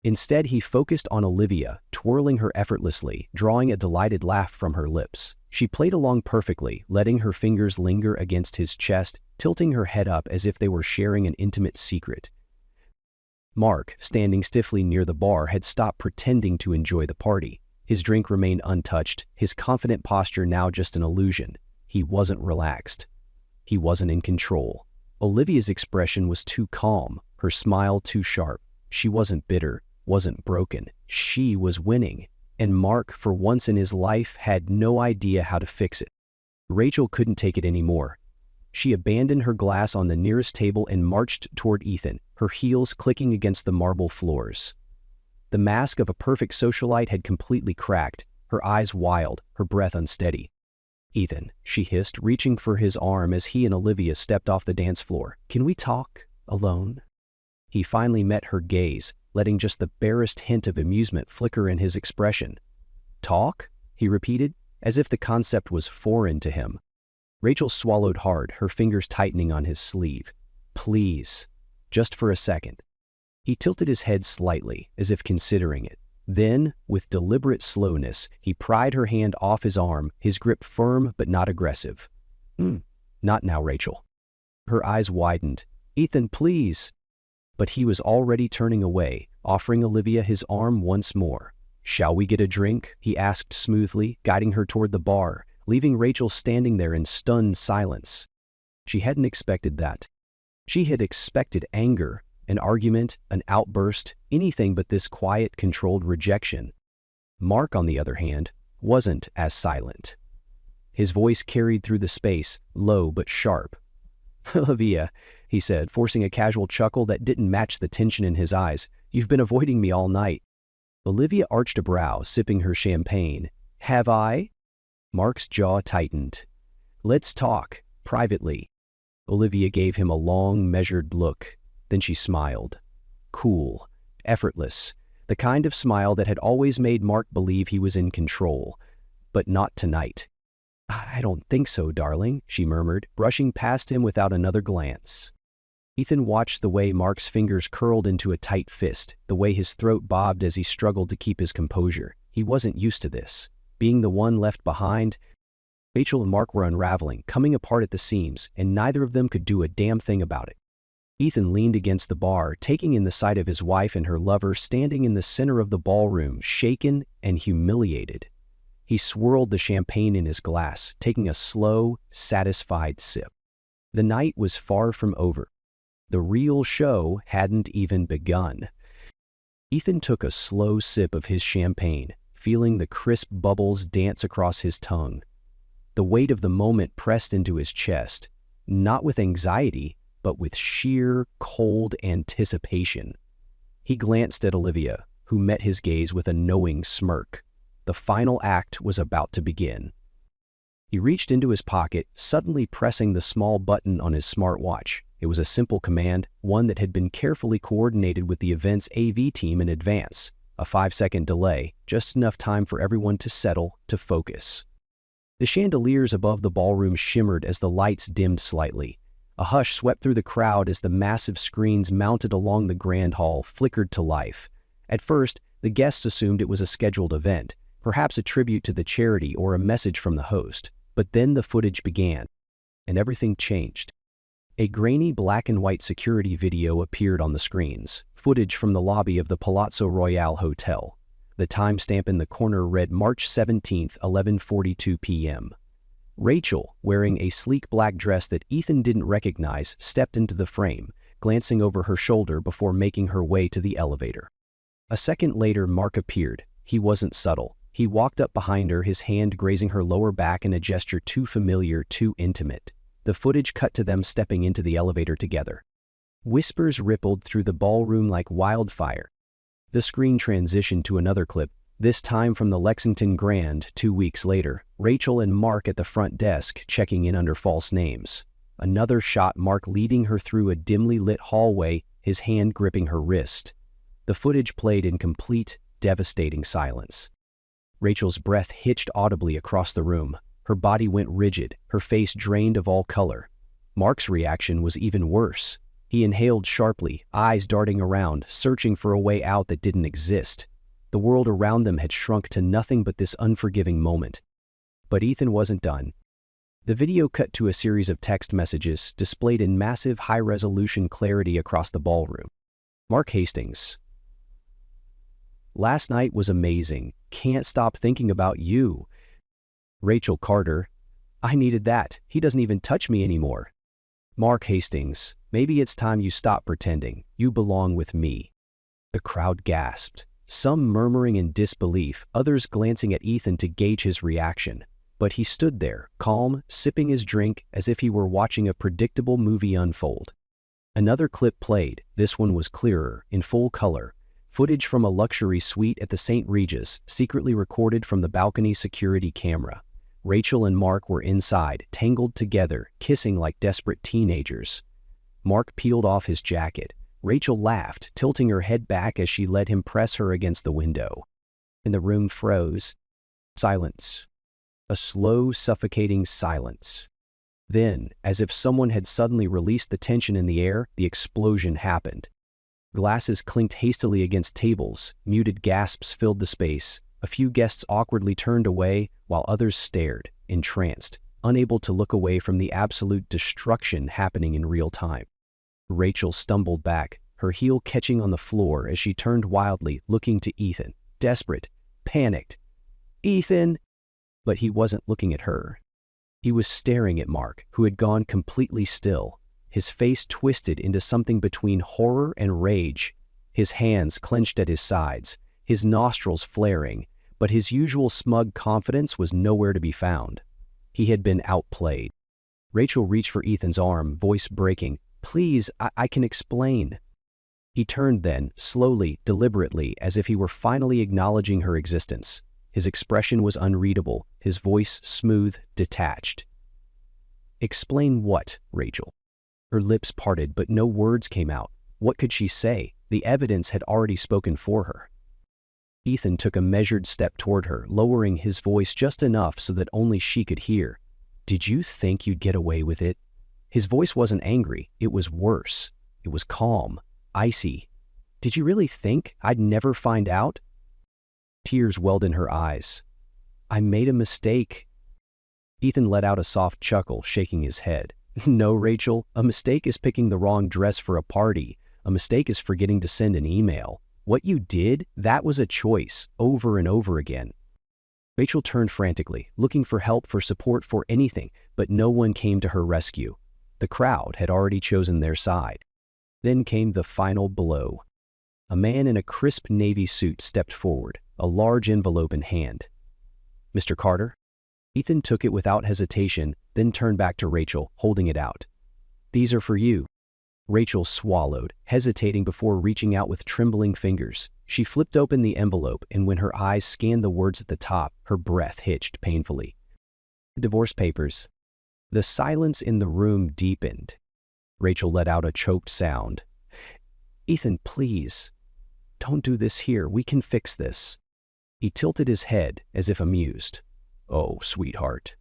Instead, he focused on Olivia, twirling her effortlessly, drawing a delighted laugh from her lips. She played along perfectly, letting her fingers linger against his chest, tilting her head up as if they were sharing an intimate secret. Mark, standing stiffly near the bar, had stopped pretending to enjoy the party. His drink remained untouched, his confident posture now just an illusion. He wasn't relaxed. He wasn't in control. Olivia's expression was too calm, her smile too sharp. She wasn't bitter, wasn't broken. She was winning. And Mark, for once in his life, had no idea how to fix it. Rachel couldn't take it anymore. She abandoned her glass on the nearest table and marched toward Ethan, her heels clicking against the marble floors. The mask of a perfect socialite had completely cracked, her eyes wild, her breath unsteady. "Ethan," she hissed, reaching for his arm as he and Olivia stepped off the dance floor. "Can we talk? Alone?" He finally met her gaze, letting just the barest hint of amusement flicker in his expression. "Talk?" he repeated, as if the concept was foreign to him. Rachel swallowed hard, her fingers tightening on his sleeve. "Please, just for a second." He tilted his head slightly, as if considering it. Then, with deliberate slowness, he pried her hand off his arm, his grip firm but not aggressive. Not now, Rachel. Her eyes widened. Ethan, please. But he was already turning away, offering Olivia his arm once more. Shall we get a drink? He asked smoothly, guiding her toward the bar, leaving Rachel standing there in stunned silence. She hadn't expected that. She had expected anger, an argument, an outburst, anything but this quiet, controlled rejection. Mark, on the other hand, wasn't as silent. His voice carried through the space, low but sharp. Olivia, he said, forcing a casual chuckle that didn't match the tension in his eyes, you've been avoiding me all night. Olivia arched a brow, sipping her champagne. Have I? Mark's jaw tightened. Let's talk, privately. Olivia gave him a long, measured look. Then she smiled. Cool, effortless, the kind of smile that had always made Mark believe he was in control. But not tonight. I don't think so, darling, she murmured, brushing past him without another glance. Ethan watched the way Mark's fingers curled into a tight fist, the way his throat bobbed as he struggled to keep his composure. He wasn't used to this. Being the one left behind, Rachel and Mark were unraveling, coming apart at the seams, and neither of them could do a damn thing about it. Ethan leaned against the bar, taking in the sight of his wife and her lover standing in the center of the ballroom, shaken and humiliated. He swirled the champagne in his glass, taking a slow, satisfied sip. The night was far from over. The real show hadn't even begun. Ethan took a slow sip of his champagne, feeling the crisp bubbles dance across his tongue. The weight of the moment pressed into his chest, not with anxiety, but with sheer, cold anticipation. He glanced at Olivia, who met his gaze with a knowing smirk. The final act was about to begin. He reached into his pocket, suddenly pressing the small button on his smartwatch. It was a simple command, one that had been carefully coordinated with the event's AV team in advance. A 5-second delay, just enough time for everyone to settle, to focus. The chandeliers above the ballroom shimmered as the lights dimmed slightly. A hush swept through the crowd as the massive screens mounted along the grand hall flickered to life. At first, the guests assumed it was a scheduled event, perhaps a tribute to the charity or a message from the host. But then the footage began, and everything changed. A grainy black and white security video appeared on the screens, footage from the lobby of the Palazzo Royale Hotel. The timestamp in the corner read March 17, 11:42 p.m. Rachel, wearing a sleek black dress that Ethan didn't recognize, stepped into the frame, glancing over her shoulder before making her way to the elevator. A second later, Mark appeared. He wasn't subtle. He walked up behind her, his hand grazing her lower back in a gesture too familiar, too intimate. The footage cut to them stepping into the elevator together. Whispers rippled through the ballroom like wildfire. The screen transitioned to another clip, this time from the Lexington Grand 2 weeks later, Rachel and Mark at the front desk checking in under false names. Another shot, Mark leading her through a dimly lit hallway, his hand gripping her wrist. The footage played in complete, devastating silence. Rachel's breath hitched audibly across the room. Her body went rigid, her face drained of all color. Mark's reaction was even worse. He inhaled sharply, eyes darting around, searching for a way out that didn't exist. The world around them had shrunk to nothing but this unforgiving moment. But Ethan wasn't done. The video cut to a series of text messages displayed in massive high-resolution clarity across the ballroom. Mark Hastings. Last night was amazing. Can't stop thinking about you. Rachel Carter. I needed that. He doesn't even touch me anymore. Mark Hastings. Maybe it's time you stop pretending. You belong with me. The crowd gasped, some murmuring in disbelief, others glancing at Ethan to gauge his reaction. But he stood there, calm, sipping his drink as if he were watching a predictable movie unfold. Another clip played. This one was clearer, in full color. Footage from a luxury suite at the St. Regis, secretly recorded from the balcony security camera. Rachel and Mark were inside, tangled together, kissing like desperate teenagers. Mark peeled off his jacket. Rachel laughed, tilting her head back as she let him press her against the window. And the room froze. Silence. A slow, suffocating silence. Then, as if someone had suddenly released the tension in the air, the explosion happened. Glasses clinked hastily against tables, muted gasps filled the space. A few guests awkwardly turned away, while others stared, entranced. unable to look away from the absolute destruction happening in real time. Rachel stumbled back, her heel catching on the floor as she turned wildly, looking to Ethan, desperate, panicked. "Ethan!" But he wasn't looking at her. He was staring at Mark, who had gone completely still, his face twisted into something between horror and rage, his hands clenched at his sides, his nostrils flaring, but his usual smug confidence was nowhere to be found. He had been outplayed. Rachel reached for Ethan's arm, voice breaking. "Please, I can explain." He turned then, slowly, deliberately, as if he were finally acknowledging her existence. His expression was unreadable, his voice smooth, detached. "Explain what, Rachel?" Her lips parted, but no words came out. What could she say? The evidence had already spoken for her. Ethan took a measured step toward her, lowering his voice just enough so that only she could hear. "Did you think you'd get away with it?" His voice wasn't angry, it was worse. It was calm, icy. "Did you really think I'd never find out?" Tears welled in her eyes. "I made a mistake." Ethan let out a soft chuckle, shaking his head. "No, Rachel, a mistake is picking the wrong dress for a party. A mistake is forgetting to send an email. What you did, that was a choice, over and over again." Rachel turned frantically, looking for help, for support, for anything, but no one came to her rescue. The crowd had already chosen their side. Then came the final blow. A man in a crisp navy suit stepped forward, a large envelope in hand. "Mr. Carter?" Ethan took it without hesitation, then turned back to Rachel, holding it out. "These are for you." Rachel swallowed, hesitating before reaching out with trembling fingers. She flipped open the envelope, and when her eyes scanned the words at the top, her breath hitched painfully. "Divorce papers." The silence in the room deepened. Rachel let out a choked sound. "Ethan, please. Don't do this here. We can fix this." He tilted his head, as if amused. "Oh, sweetheart."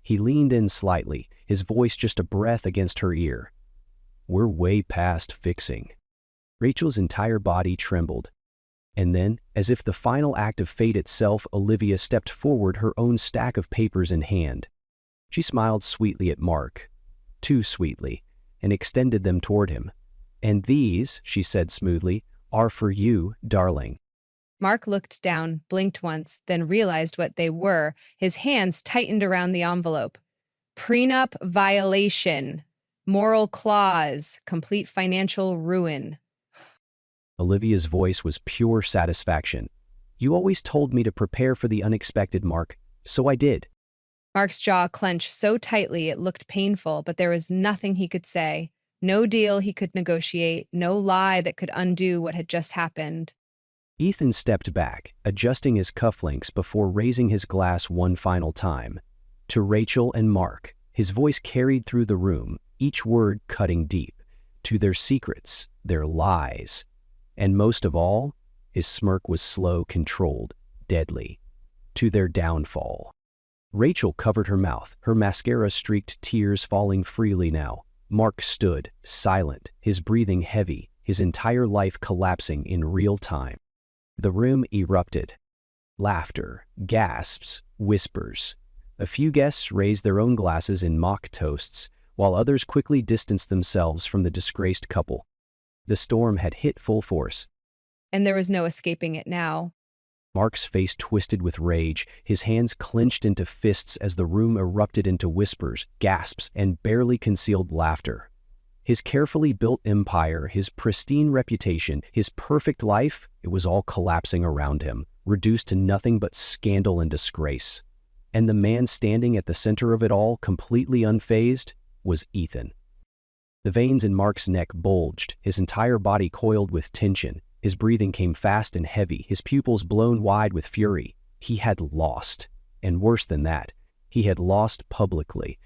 He leaned in slightly, his voice just a breath against her ear. "We're way past fixing." Rachel's entire body trembled. And then, as if the final act of fate itself, Olivia stepped forward, her own stack of papers in hand. She smiled sweetly at Mark, too sweetly, and extended them toward him. "And these," she said smoothly, "are for you, darling." Mark looked down, blinked once, then realized what they were. His hands tightened around the envelope. Prenup violation. Moral clause. Complete financial ruin. Olivia's voice was pure satisfaction. "You always told me to prepare for the unexpected, Mark, so I did." Mark's jaw clenched so tightly it looked painful, but there was nothing he could say. No deal he could negotiate, no lie that could undo what had just happened. Ethan stepped back, adjusting his cufflinks before raising his glass one final time. To Rachel and Mark, his voice carried through the room, each word cutting deep. To their secrets, their lies. And most of all, his smirk was slow, controlled, deadly. To their downfall. Rachel covered her mouth, her mascara-streaked tears falling freely now. Mark stood, silent, his breathing heavy, his entire life collapsing in real time. The room erupted. Laughter, gasps, whispers. A few guests raised their own glasses in mock toasts, while others quickly distanced themselves from the disgraced couple. The storm had hit full force. And there was no escaping it now. Mark's face twisted with rage, his hands clenched into fists as the room erupted into whispers, gasps, and barely concealed laughter. His carefully built empire, his pristine reputation, his perfect life, it was all collapsing around him, reduced to nothing but scandal and disgrace. And the man standing at the center of it all, completely unfazed, was Ethan. The veins in Mark's neck bulged, his entire body coiled with tension. His breathing came fast and heavy, his pupils blown wide with fury. He had lost. And worse than that, he had lost publicly.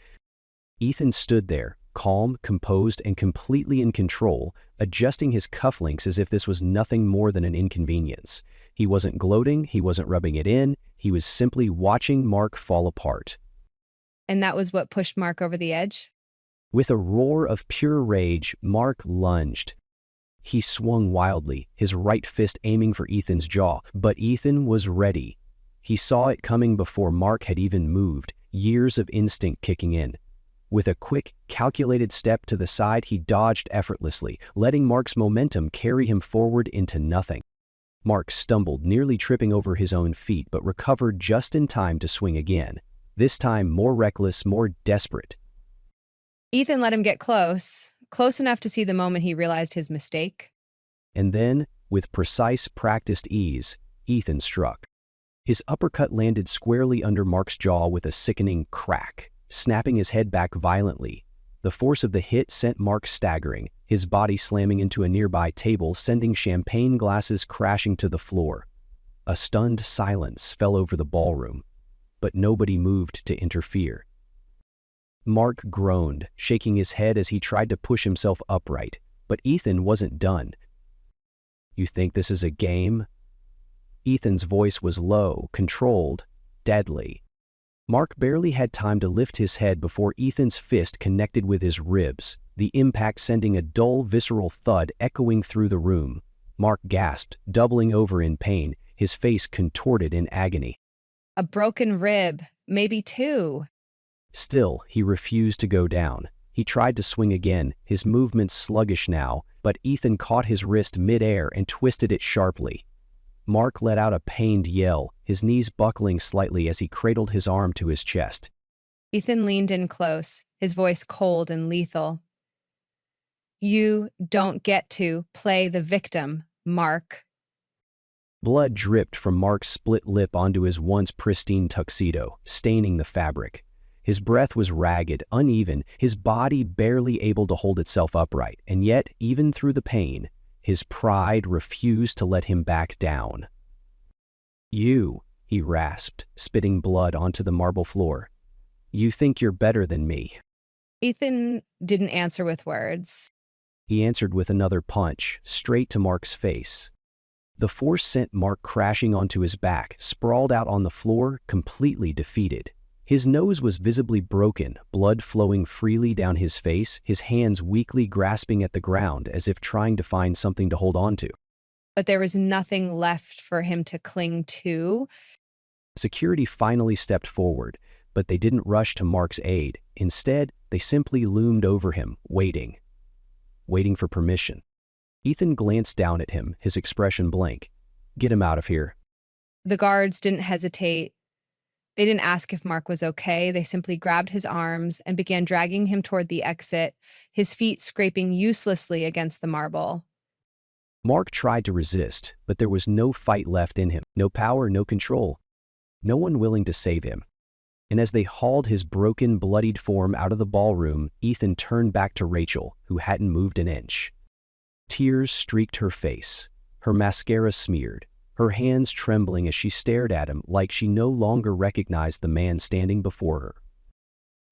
Ethan stood there, calm, composed, and completely in control, adjusting his cufflinks as if this was nothing more than an inconvenience. He wasn't gloating, he wasn't rubbing it in, he was simply watching Mark fall apart. And that was what pushed Mark over the edge? With a roar of pure rage, Mark lunged. He swung wildly, his right fist aiming for Ethan's jaw, but Ethan was ready. He saw it coming before Mark had even moved. years of instinct kicking in. With a quick, calculated step to the side, he dodged effortlessly, letting Mark's momentum carry him forward into nothing. Mark stumbled, nearly tripping over his own feet, but recovered just in time to swing again, this time more reckless, more desperate. Ethan let him get close enough to see the moment he realized his mistake. And then, with precise, practiced ease, Ethan struck. His uppercut landed squarely under Mark's jaw with a sickening crack, snapping his head back violently. The force of the hit sent Mark staggering, his body slamming into a nearby table, sending champagne glasses crashing to the floor. A stunned silence fell over the ballroom, but nobody moved to interfere. Mark groaned, shaking his head as he tried to push himself upright, but Ethan wasn't done. "You think this is a game?" Ethan's voice was low, controlled, deadly. Mark barely had time to lift his head before Ethan's fist connected with his ribs, the impact sending a dull, visceral thud echoing through the room. Mark gasped, doubling over in pain, his face contorted in agony. A broken rib, maybe two. Still, he refused to go down. He tried to swing again, his movements sluggish now, but Ethan caught his wrist mid-air and twisted it sharply. Mark let out a pained yell, his knees buckling slightly as he cradled his arm to his chest. Ethan leaned in close, his voice cold and lethal. "You don't get to play the victim, Mark." Blood dripped from Mark's split lip onto his once pristine tuxedo, staining the fabric. His breath was ragged, uneven, his body barely able to hold itself upright, and yet, even through the pain, his pride refused to let him back down. "You," he rasped, spitting blood onto the marble floor. "You think you're better than me." Ethan didn't answer with words. He answered with another punch, straight to Mark's face. The force sent Mark crashing onto his back, sprawled out on the floor, completely defeated. His nose was visibly broken, blood flowing freely down his face, his hands weakly grasping at the ground as if trying to find something to hold on to. But there was nothing left for him to cling to. Security finally stepped forward, but they didn't rush to Mark's aid. Instead, they simply loomed over him, waiting for permission. Ethan glanced down at him, his expression blank. "Get him out of here." The guards didn't hesitate. They didn't ask if Mark was okay. They simply grabbed his arms and began dragging him toward the exit, his feet scraping uselessly against the marble. Mark tried to resist, but there was no fight left in him, no power, no control, no one willing to save him. And as they hauled his broken, bloodied form out of the ballroom, Ethan turned back to Rachel, who hadn't moved an inch. Tears streaked her face, her mascara smeared, her hands trembling as she stared at him like she no longer recognized the man standing before her.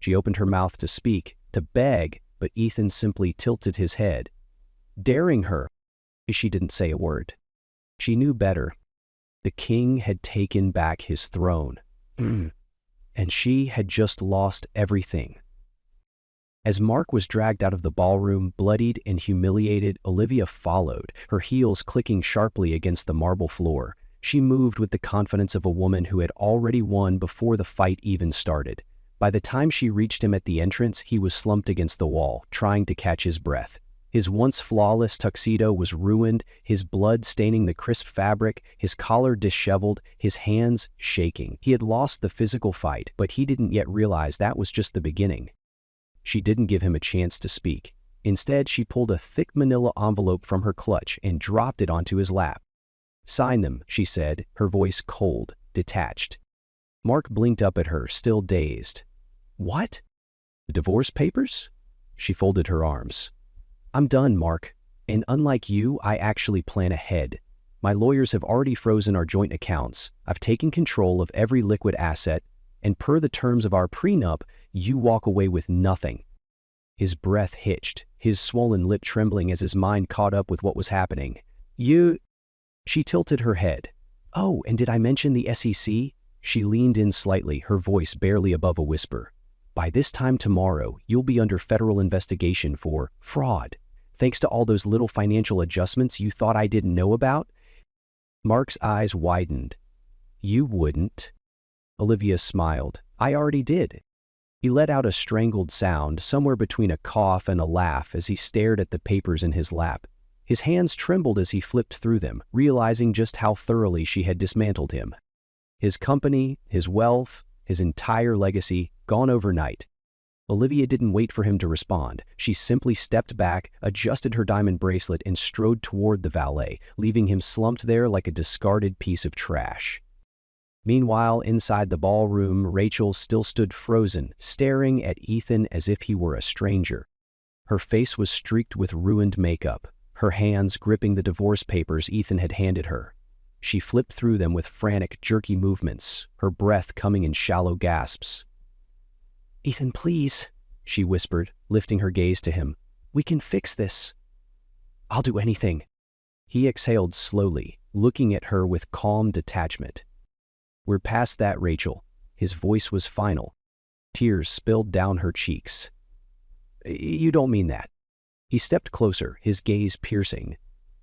She opened her mouth to speak, to beg, but Ethan simply tilted his head, daring her. She didn't say a word. She knew better. The king had taken back his throne, and she had just lost everything. As Mark was dragged out of the ballroom, bloodied and humiliated, Olivia followed, her heels clicking sharply against the marble floor. She moved with the confidence of a woman who had already won before the fight even started. By the time she reached him at the entrance, he was slumped against the wall, trying to catch his breath. His once flawless tuxedo was ruined, his blood staining the crisp fabric, his collar disheveled, his hands shaking. He had lost the physical fight, but he didn't yet realize that was just the beginning. She didn't give him a chance to speak. Instead, she pulled a thick manila envelope from her clutch and dropped it onto his lap. "Sign them," she said, her voice cold, detached. Mark blinked up at her, still dazed. "What? The divorce papers?" She folded her arms. "I'm done, Mark. And unlike you, I actually plan ahead. My lawyers have already frozen our joint accounts. I've taken control of every liquid asset, and per the terms of our prenup, you walk away with nothing." His breath hitched, his swollen lip trembling as his mind caught up with what was happening. "You..." She tilted her head. "Oh, and did I mention the SEC?" She leaned in slightly, her voice barely above a whisper. "By this time tomorrow, you'll be under federal investigation for fraud, thanks to all those little financial adjustments you thought I didn't know about." Mark's eyes widened. "You wouldn't." Olivia smiled. I already did. He let out a strangled sound somewhere between a cough and a laugh as he stared at the papers in his lap. His hands trembled as he flipped through them, realizing just how thoroughly she had dismantled him. His company, his wealth, his entire legacy, gone overnight. Olivia didn't wait for him to respond. She simply stepped back, adjusted her diamond bracelet, and strode toward the valet, leaving him slumped there like a discarded piece of trash. Meanwhile, inside the ballroom, Rachel still stood frozen, staring at Ethan as if he were a stranger. Her face was streaked with ruined makeup, her hands gripping the divorce papers Ethan had handed her. She flipped through them with frantic, jerky movements, her breath coming in shallow gasps. "Ethan, please," she whispered, lifting her gaze to him. "We can fix this." "I'll do anything." He exhaled slowly, looking at her with calm detachment. "We're past that, Rachel." His voice was final. Tears spilled down her cheeks. "You don't mean that." He stepped closer, his gaze piercing.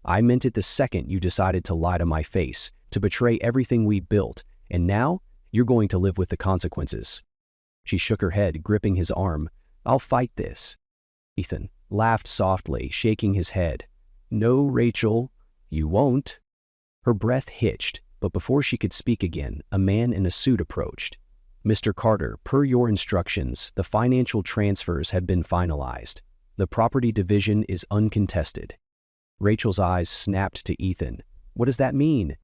"I meant it the second you decided to lie to my face, to betray everything we built, and now you're going to live with the consequences." She shook her head, gripping his arm. "I'll fight this." Ethan laughed softly, shaking his head. "No, Rachel, you won't." Her breath hitched, but before she could speak again, a man in a suit approached. "Mr. Carter, per your instructions, the financial transfers have been finalized. The property division is uncontested." Rachel's eyes snapped to Ethan. "What does that mean?"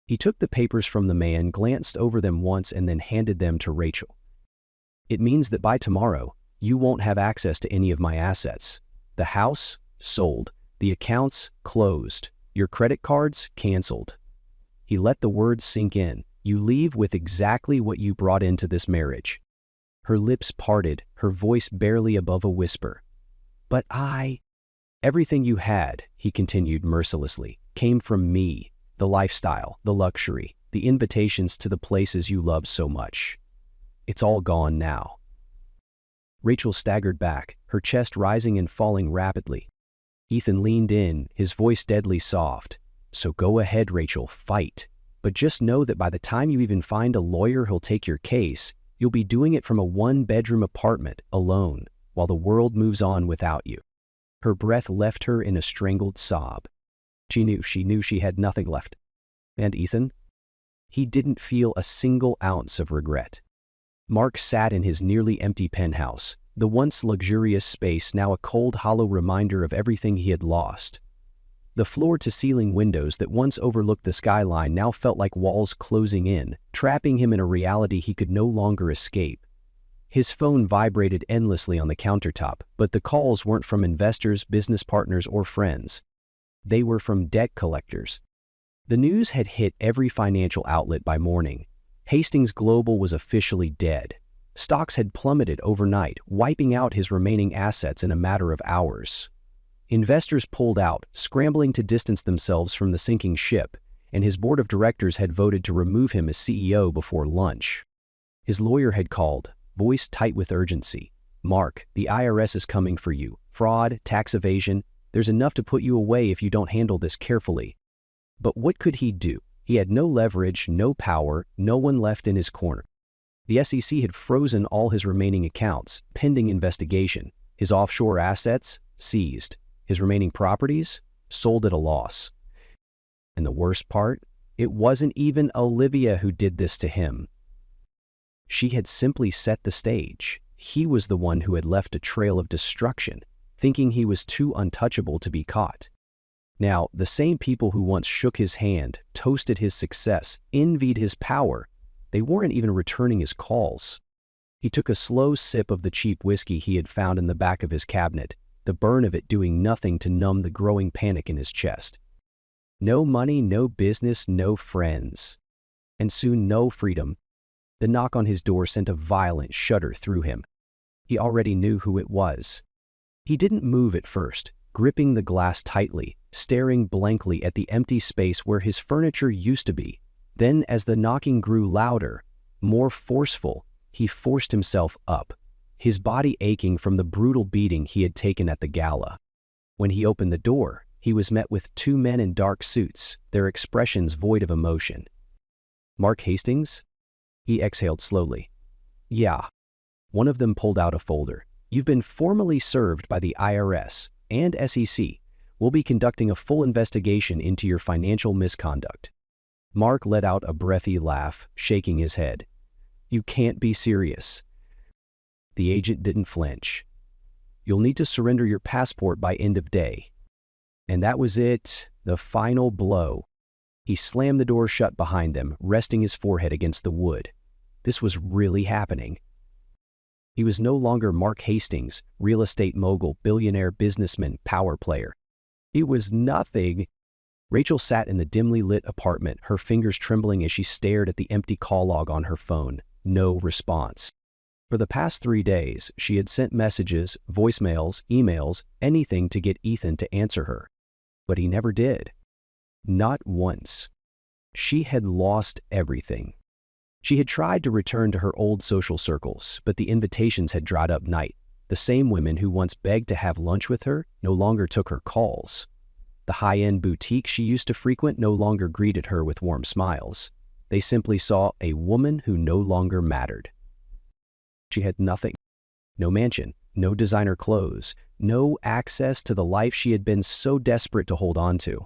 He took the papers from the man, glanced over them once, and then handed them to Rachel. "It means that by tomorrow, you won't have access to any of my assets. The house, sold. The accounts, closed. Your credit cards, canceled." He let the words sink in. "You leave with exactly what you brought into this marriage." Her lips parted, her voice barely above a whisper. "But everything you had," he continued mercilessly, "came from me. The lifestyle, the luxury, the invitations to the places you love so much. It's all gone now." Rachel staggered back, her chest rising and falling rapidly. Ethan leaned in, his voice deadly soft. "So go ahead, Rachel, fight. But just know that by the time you even find a lawyer who'll take your case, you'll be doing it from a one-bedroom apartment, alone, while the world moves on without you." Her breath left her in a strangled sob. She knew she had nothing left. And Ethan? He didn't feel a single ounce of regret. Mark sat in his nearly empty penthouse, the once luxurious space now a cold, hollow reminder of everything he had lost. The floor-to-ceiling windows that once overlooked the skyline now felt like walls closing in, trapping him in a reality he could no longer escape. His phone vibrated endlessly on the countertop, but the calls weren't from investors, business partners, or friends. They were from debt collectors. The news had hit every financial outlet by morning. Hastings Global was officially dead. Stocks had plummeted overnight, wiping out his remaining assets in a matter of hours. Investors pulled out, scrambling to distance themselves from the sinking ship, and his board of directors had voted to remove him as CEO before lunch. His lawyer had called, voice tight with urgency. "Mark, the IRS is coming for you. Fraud, tax evasion. There's enough to put you away if you don't handle this carefully." But what could he do? He had no leverage, no power, no one left in his corner. The SEC had frozen all his remaining accounts, pending investigation. His offshore assets, seized. His remaining properties, sold at a loss. And the worst part? It wasn't even Olivia who did this to him. She had simply set the stage. He was the one who had left a trail of destruction, thinking he was too untouchable to be caught. Now, the same people who once shook his hand, toasted his success, envied his power, they weren't even returning his calls. He took a slow sip of the cheap whiskey he had found in the back of his cabinet, the burn of it doing nothing to numb the growing panic in his chest. No money, no business, no friends. And soon no freedom. The knock on his door sent a violent shudder through him. He already knew who it was. He didn't move at first, gripping the glass tightly, staring blankly at the empty space where his furniture used to be. Then, as the knocking grew louder, more forceful, he forced himself up, his body aching from the brutal beating he had taken at the gala. When he opened the door, he was met with two men in dark suits, their expressions void of emotion. "Mark Hastings?" He exhaled slowly. Yeah. One of them pulled out a folder. You've been formally served by the IRS and SEC. We'll be conducting a full investigation into your financial misconduct. Mark let out a breathy laugh, shaking his head. You can't be serious. The agent didn't flinch. You'll need to surrender your passport by end of day. And that was it, the final blow. He slammed the door shut behind them, resting his forehead against the wood. This was really happening. He was no longer Mark Hastings, real estate mogul, billionaire businessman, power player. He was nothing. Rachel sat in the dimly lit apartment, her fingers trembling as she stared at the empty call log on her phone. No response. For the past 3 days, she had sent messages, voicemails, emails, anything to get Ethan to answer her. But he never did. Not once. She had lost everything. She had tried to return to her old social circles, but the invitations had dried up. The same women who once begged to have lunch with her no longer took her calls. The high-end boutique she used to frequent no longer greeted her with warm smiles. They simply saw a woman who no longer mattered. She had nothing. No mansion, no designer clothes, no access to the life she had been so desperate to hold on to.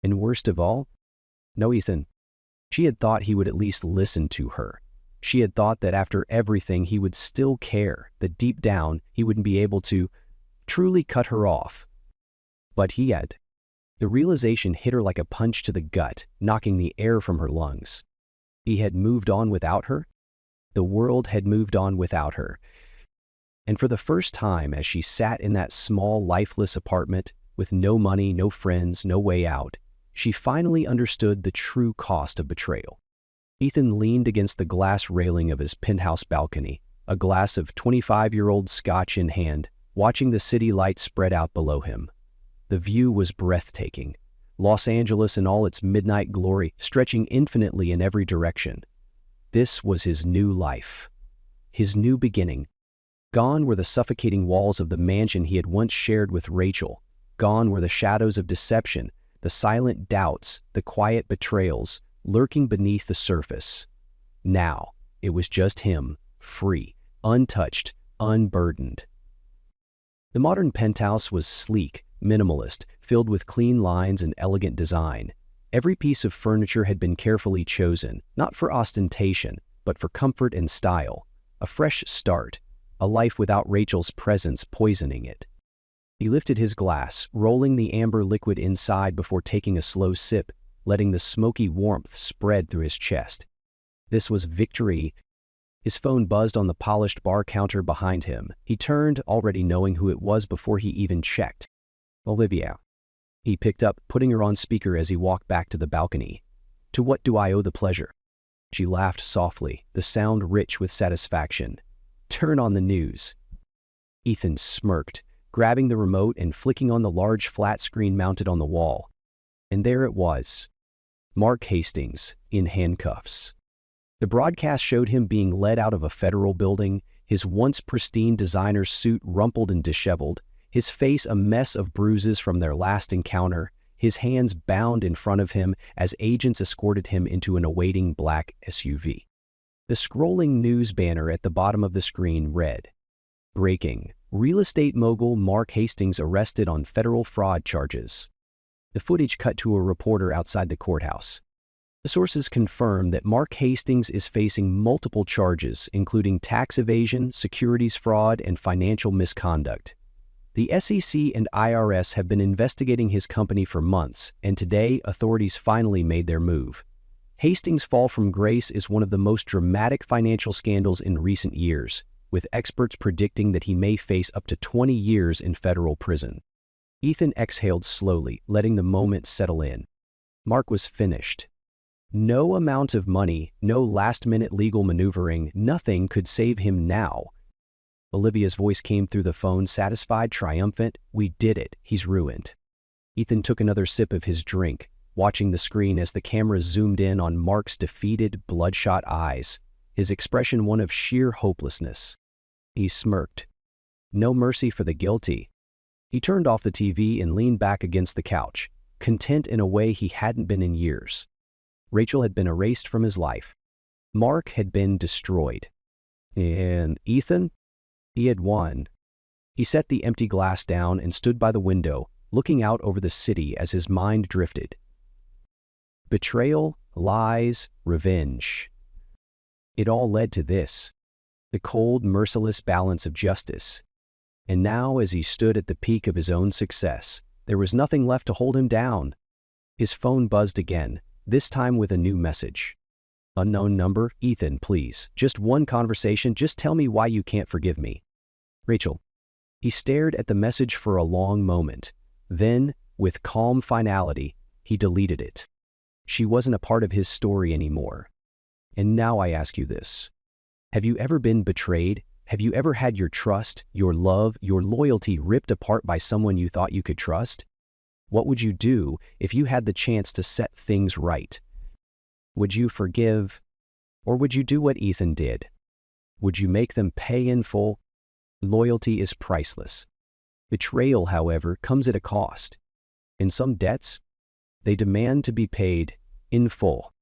And worst of all, no Ethan. She had thought he would at least listen to her. She had thought that after everything he would still care, that deep down he wouldn't be able to truly cut her off. But he had. The realization hit her like a punch to the gut, knocking the air from her lungs. He had moved on without her. The world had moved on without her. And for the first time, as she sat in that small, lifeless apartment, with no money, no friends, no way out, she finally understood the true cost of betrayal. Ethan leaned against the glass railing of his penthouse balcony, a glass of 25-year-old scotch in hand, watching the city lights spread out below him. The view was breathtaking. Los Angeles in all its midnight glory, stretching infinitely in every direction. This was his new life. His new beginning. Gone were the suffocating walls of the mansion he had once shared with Rachel. Gone were the shadows of deception, the silent doubts, the quiet betrayals, lurking beneath the surface. Now, it was just him, free, untouched, unburdened. The modern penthouse was sleek, minimalist, filled with clean lines and elegant design. Every piece of furniture had been carefully chosen, not for ostentation, but for comfort and style. A fresh start, a life without Rachel's presence poisoning it. He lifted his glass, rolling the amber liquid inside before taking a slow sip, letting the smoky warmth spread through his chest. This was victory. His phone buzzed on the polished bar counter behind him. He turned, already knowing who it was before he even checked. Olivia. He picked up, putting her on speaker as he walked back to the balcony. To what do I owe the pleasure? She laughed softly, the sound rich with satisfaction. Turn on the news. Ethan smirked, grabbing the remote and flicking on the large flat screen mounted on the wall. And there it was. Mark Hastings, in handcuffs. The broadcast showed him being led out of a federal building, his once pristine designer suit rumpled and disheveled, his face a mess of bruises from their last encounter, his hands bound in front of him as agents escorted him into an awaiting black SUV. The scrolling news banner at the bottom of the screen read, "Breaking. Real estate mogul Mark Hastings arrested on federal fraud charges." The footage cut to a reporter outside the courthouse. The sources confirm that Mark Hastings is facing multiple charges, including tax evasion, securities fraud, and financial misconduct. The SEC and IRS have been investigating his company for months, and today authorities finally made their move. Hastings' fall from grace is one of the most dramatic financial scandals in recent years, with experts predicting that he may face up to 20 years in federal prison. Ethan exhaled slowly, letting the moment settle in. Mark was finished. No amount of money, no last-minute legal maneuvering, nothing could save him now. Olivia's voice came through the phone, satisfied, triumphant. We did it. He's ruined. Ethan took another sip of his drink, watching the screen as the camera zoomed in on Mark's defeated, bloodshot eyes, his expression one of sheer hopelessness. He smirked. No mercy for the guilty. He turned off the TV and leaned back against the couch, content in a way he hadn't been in years. Rachel had been erased from his life. Mark had been destroyed. And Ethan? He had won. He set the empty glass down and stood by the window, looking out over the city as his mind drifted. Betrayal, lies, revenge. It all led to this, the cold, merciless balance of justice. And now, as he stood at the peak of his own success, there was nothing left to hold him down. His phone buzzed again, this time with a new message. Unknown number, Ethan, please. Just one conversation, just tell me why you can't forgive me. Rachel. He stared at the message for a long moment. Then, with calm finality, he deleted it. She wasn't a part of his story anymore. And now I ask you this. Have you ever been betrayed? Have you ever had your trust, your love, your loyalty ripped apart by someone you thought you could trust? What would you do if you had the chance to set things right? Would you forgive? Or would you do what Ethan did? Would you make them pay in full? Loyalty is priceless. Betrayal, however, comes at a cost. In some debts, they demand to be paid in full.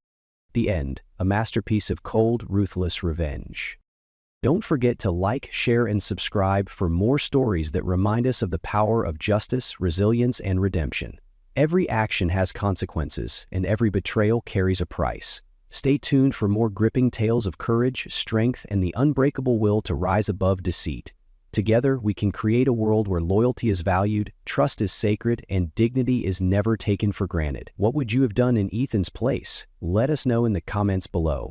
The End, a masterpiece of cold, ruthless revenge. Don't forget to like, share, and subscribe for more stories that remind us of the power of justice, resilience, and redemption. Every action has consequences, and every betrayal carries a price. Stay tuned for more gripping tales of courage, strength, and the unbreakable will to rise above deceit. Together, we can create a world where loyalty is valued, trust is sacred, and dignity is never taken for granted. What would you have done in Ethan's place? Let us know in the comments below.